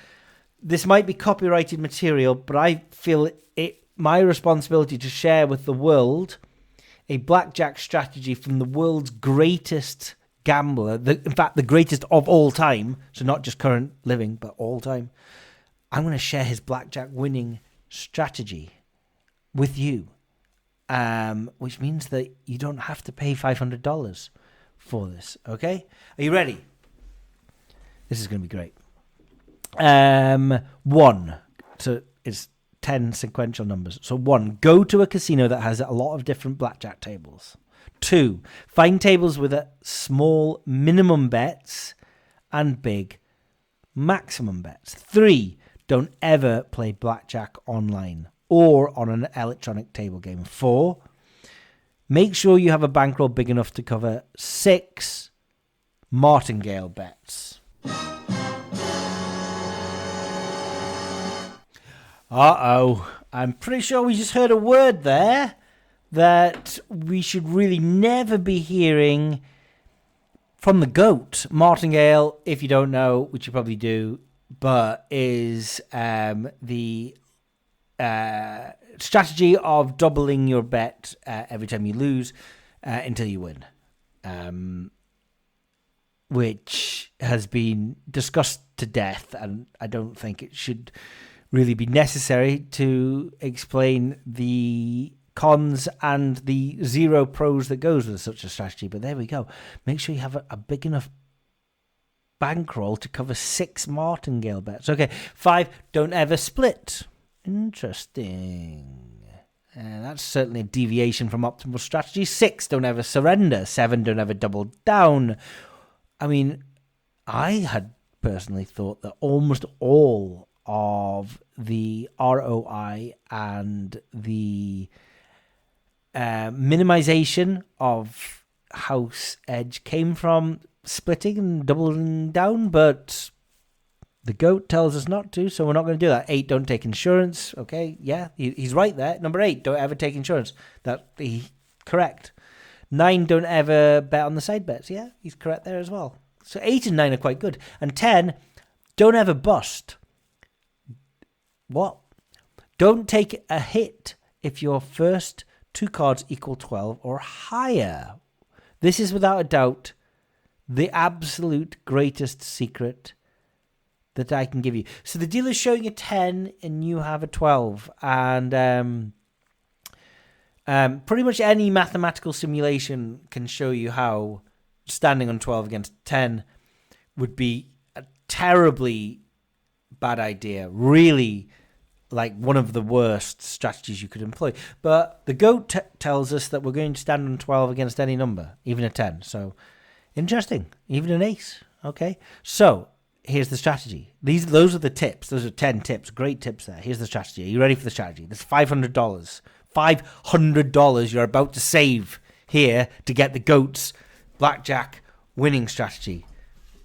This might be copyrighted material, but I feel it my responsibility to share with the world a blackjack strategy from the world's greatest gambler, in fact, the greatest of all time, so not just current living, but all time. I'm going to share his blackjack winning strategy with you, which means that you don't have to pay $500 for this, okay? Are you ready? This is going to be great. 1. So it's 10 sequential numbers. So 1, go to a casino that has a lot of different blackjack tables. 2, find tables with a small minimum bets and big maximum bets. 3, don't ever play blackjack online or on an electronic table game. 4, make sure you have a bankroll big enough to cover 6 martingale bets. Uh-oh. I'm pretty sure we just heard a word there that we should really never be hearing from the GOAT. Martingale, if you don't know, which you probably do, but is the strategy of doubling your bet every time you lose until you win, which has been discussed to death, and I don't think it should really be necessary to explain the cons and the zero pros that goes with such a strategy. But there we go. Make sure you have a big enough bankroll to cover 6 martingale bets. Okay, 5, don't ever split. Interesting. That's certainly a deviation from optimal strategy. 6, don't ever surrender. 7, don't ever double down. I mean, I had personally thought that almost all of the ROI and the minimization of house edge came from splitting and doubling down, but the GOAT tells us not to, so we're not going to do that. 8, don't take insurance. Okay, yeah, he's right there. Number 8, don't ever take insurance. He's correct. 9, don't ever bet on the side bets. Yeah, he's correct there as well. So 8 and 9 are quite good. And 10, don't ever bust. What? Don't take a hit if your first 2 cards equal 12 or higher. This is without a doubt the absolute greatest secret that I can give you. So the dealer's showing a 10 and you have a 12. And pretty much any mathematical simulation can show you how standing on 12 against 10 would be a terribly bad idea. Really, like one of the worst strategies you could employ. But the GOAT tells us that we're going to stand on 12 against any number, even a 10. So, interesting. Even an ace. Okay. So, here's the strategy. Those are the tips. Those are 10 tips. Great tips there. Here's the strategy. Are you ready for the strategy? There's $500. $500 you're about to save here to get the GOAT's blackjack winning strategy.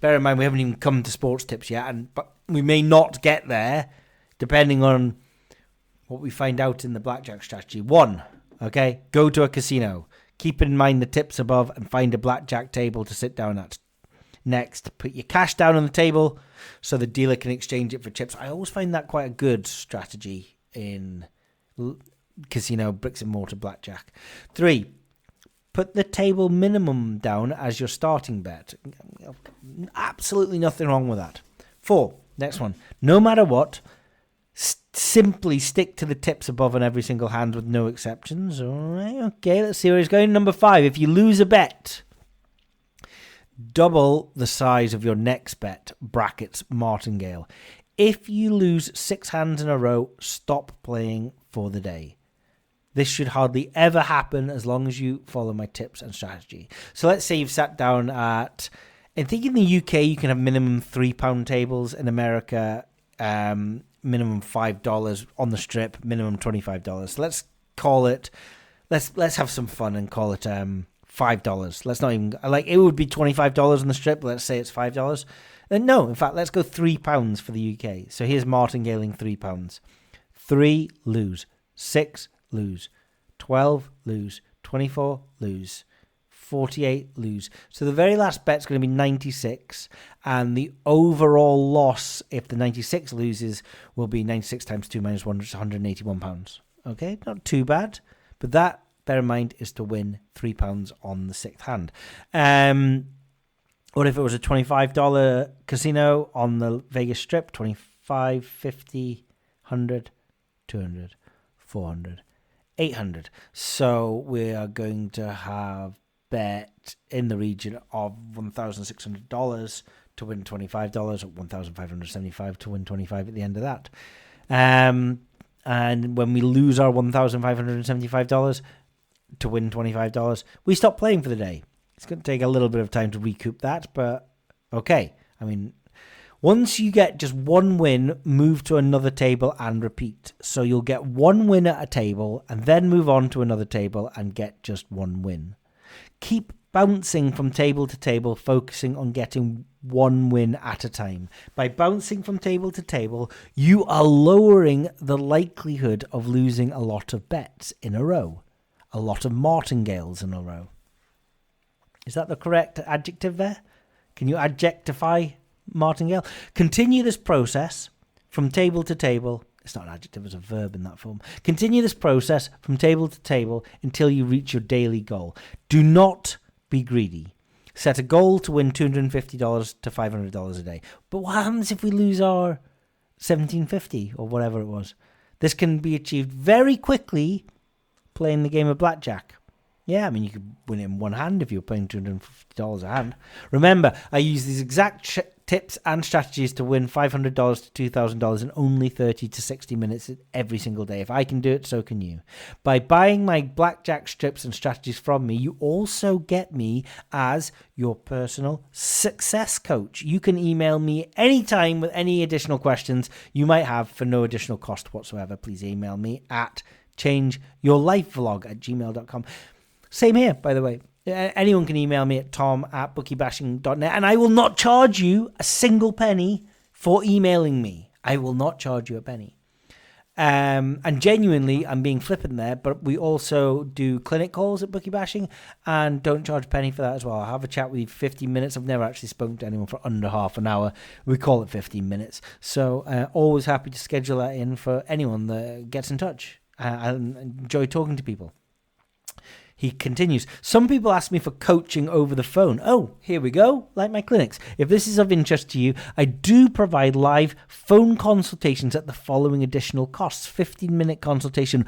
Bear in mind, we haven't even come to sports tips yet, but we may not get there depending on what we find out in the blackjack strategy. 1, okay, go to a casino. Keep in mind the tips above and find a blackjack table to sit down at. Next, put your cash down on the table so the dealer can exchange it for chips. I always find that quite a good strategy in casino, bricks and mortar blackjack. 3, put the table minimum down as your starting bet. Absolutely nothing wrong with that. 4, next one. No matter what, simply stick to the tips above on every single hand with no exceptions. All right, okay, let's see where he's going. Number 5, if you lose a bet, double the size of your next bet, brackets martingale. If you lose 6 hands in a row, stop playing for the day. This should hardly ever happen as long as you follow my tips and strategy. So let's say you've sat down at, I think in the UK you can have minimum £3 tables. In America, minimum $5 on the strip, minimum $25. So let's call it, let's have some fun and call it $5. Let's not even, like, it would be $25 on the strip, but let's say it's $5. No, in fact, let's go £3 for the UK. So here's martingaling £3. 3, lose. 6, lose. 12, lose. 24, lose. 48, lose. So the very last bet's going to be 96, and the overall loss, if the 96 loses, will be 96 times 2 minus 1, which is £181. Okay, not too bad, but that, bear in mind, is to win £3 on the 6th hand. Or if it was a $25 casino on the Vegas Strip, 25, 50, 100, 200, 400, 800. So we are going to have bet in the region of $1,600 to win $25, or $1,575 to win $25 at the end of that. And when we lose our $1,575 to win $25, we stop playing for the day. It's going to take a little bit of time to recoup that, but okay. I mean, Once you get just one win, move to another table and repeat. So you'll get one win at a table and then move on to another table and get just one win. Keep bouncing from table to table, focusing on getting one win at a time. By bouncing from table to table, you are lowering the likelihood of losing a lot of bets in a row. A lot of martingales in a row. Is that the correct adjective there? Can you adjectify martingale? Continue this process from table to table. It's not an adjective, it's a verb in that form. Continue this process from table to table until you reach your daily goal. Do not be greedy. Set a goal to win $250 to $500 a day. But what happens if we lose our $17.50 or whatever it was? This can be achieved very quickly playing the game of blackjack. Yeah, I mean, you could win it in one hand if you were playing $250 a hand. Remember, I use these exact tips and strategies to win $500 to $2,000 in only 30 to 60 minutes every single day. If I can do it, so can you. By buying my blackjack strips and strategies from me, you also get me as your personal success coach. You can email me anytime with any additional questions you might have for no additional cost whatsoever. Please email me at changeyourlifevlog@gmail.com. Same here, by the way. Anyone can email me at tom@bookiebashing.net, and I will not charge you a single penny for emailing me. I will not charge you a penny. And genuinely, I'm being flippant there, but we also do clinic calls at Bookie Bashing, and don't charge a penny for that as well. I'll have a chat with you 15 minutes. I've never actually spoken to anyone for under half an hour. We call it 15 minutes. So always happy to schedule that in for anyone that gets in touch. I enjoy talking to people. He continues, some people ask me for coaching over the phone. Oh, here we go, like my clinics. If this is of interest to you, I do provide live phone consultations at the following additional costs. 15-minute consultation,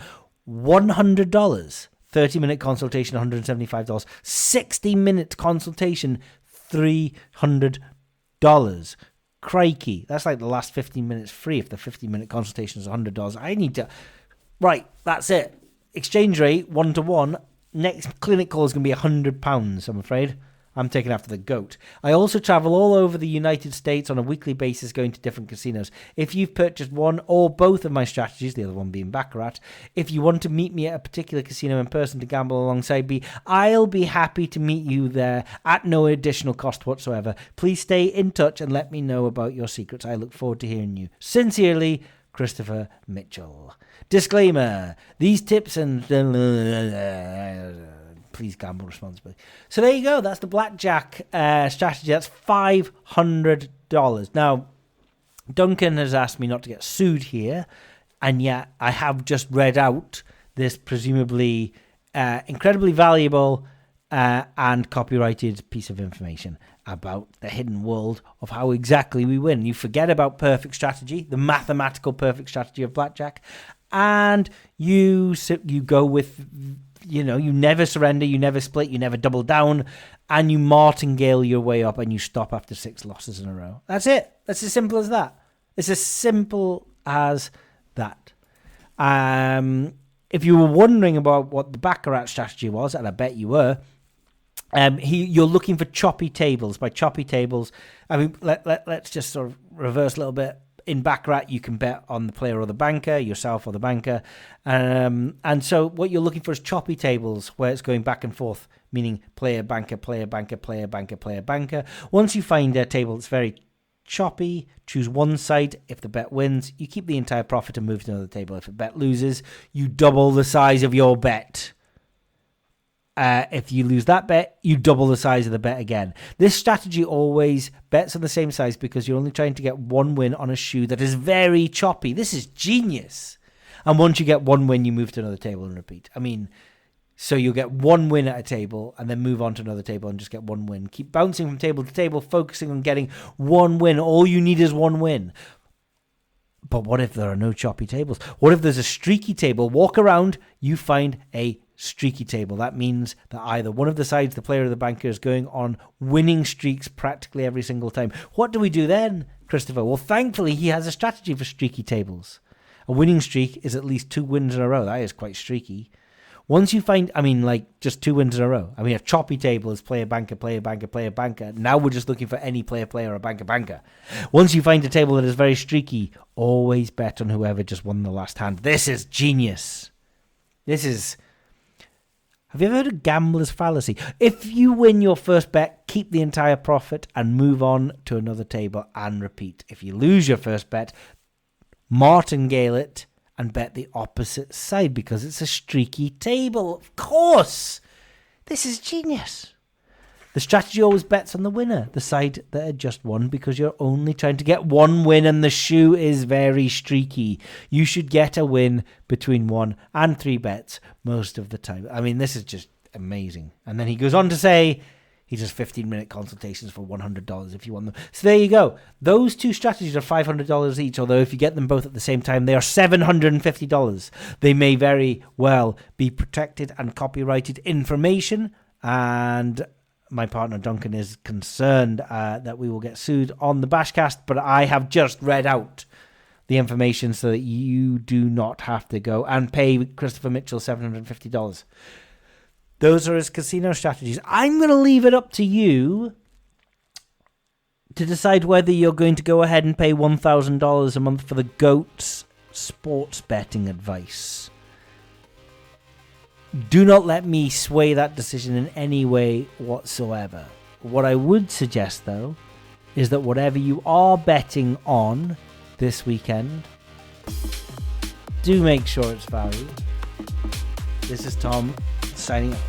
$100. 30-minute consultation, $175. 60-minute consultation, $300. Crikey, that's like the last 15 minutes free if the 15-minute consultation is $100. I need to... Right, that's it. Exchange rate, 1-to-1. Next clinic call is going to be £100, I'm afraid. I'm taking after the goat. I also travel all over the United States on a weekly basis going to different casinos. If you've purchased one or both of my strategies, the other one being Baccarat, if you want to meet me at a particular casino in person to gamble alongside me, I'll be happy to meet you there at no additional cost whatsoever. Please stay in touch and let me know about your secrets. I look forward to hearing you. Sincerely, Christopher Mitchell. Disclaimer, these tips and... please gamble responsibly. So there you go. That's the blackjack strategy. That's $500. Now, Duncan has asked me not to get sued here, and yet I have just read out this presumably incredibly valuable and copyrighted piece of information about the hidden world of how exactly we win. You forget about perfect strategy, the mathematical perfect strategy of blackjack, and you go with, you never surrender, you never split, you never double down, and you martingale your way up and you stop after 6 losses in a row. That's it. That's as simple as that. It's as simple as that. If you were wondering about what the Baccarat strategy was, and I bet you were, you're looking for choppy tables. By choppy tables, I mean, let's just sort of reverse a little bit. In Baccarat, you can bet on the player or the banker, yourself or the banker. And so what you're looking for is choppy tables where it's going back and forth, meaning player, banker, player, banker, player, banker, player, banker. Once you find a table that's very choppy, choose one side. If the bet wins, you keep the entire profit and move to another table. If the bet loses, you double the size of your bet. If you lose that bet, you double the size of the bet again. This strategy always bets on the same size because you're only trying to get one win on a shoe that is very choppy. This is genius. And once you get one win, you move to another table and repeat. I mean, so you'll get one win at a table and then move on to another table and just get one win. Keep bouncing from table to table, focusing on getting one win. All you need is one win. But what if there are no choppy tables? What if there's a streaky table? Walk around, you find a streaky table. That means that either one of the sides, the player or the banker, is going on winning streaks practically every single time. What do we do then, Christopher? Well, thankfully, he has a strategy for streaky tables. A winning streak is at least 2 wins in a row. That is quite streaky. Once you find, just 2 wins in a row. A choppy table is player, banker, player, banker, player, banker. Now we're just looking for any player, player, or banker, banker. Once you find a table that is very streaky, always bet on whoever just won the last hand. This is genius. Have you ever heard of gambler's fallacy? If you win your first bet, keep the entire profit and move on to another table and repeat. If you lose your first bet, martingale it and bet the opposite side because it's a streaky table. Of course! This is genius. The strategy always bets on the winner, the side that had just won, because you're only trying to get one win and the shoe is very streaky. You should get a win between 1 and 3 bets most of the time. This is just amazing. And then he goes on to say he does 15-minute consultations for $100 if you want them. So there you go. Those 2 strategies are $500 each, although if you get them both at the same time, they are $750. They may very well be protected and copyrighted information, and my partner Duncan is concerned that we will get sued on the BashCast, but I have just read out the information so that you do not have to go and pay Christopher Mitchell $750. Those are his casino strategies. I'm going to leave it up to you to decide whether you're going to go ahead and pay $1,000 a month for the GOAT's sports betting advice. Do not let me sway that decision in any way whatsoever. What I would suggest, though, is that whatever you are betting on this weekend, do make sure it's value. This is Tom, signing out.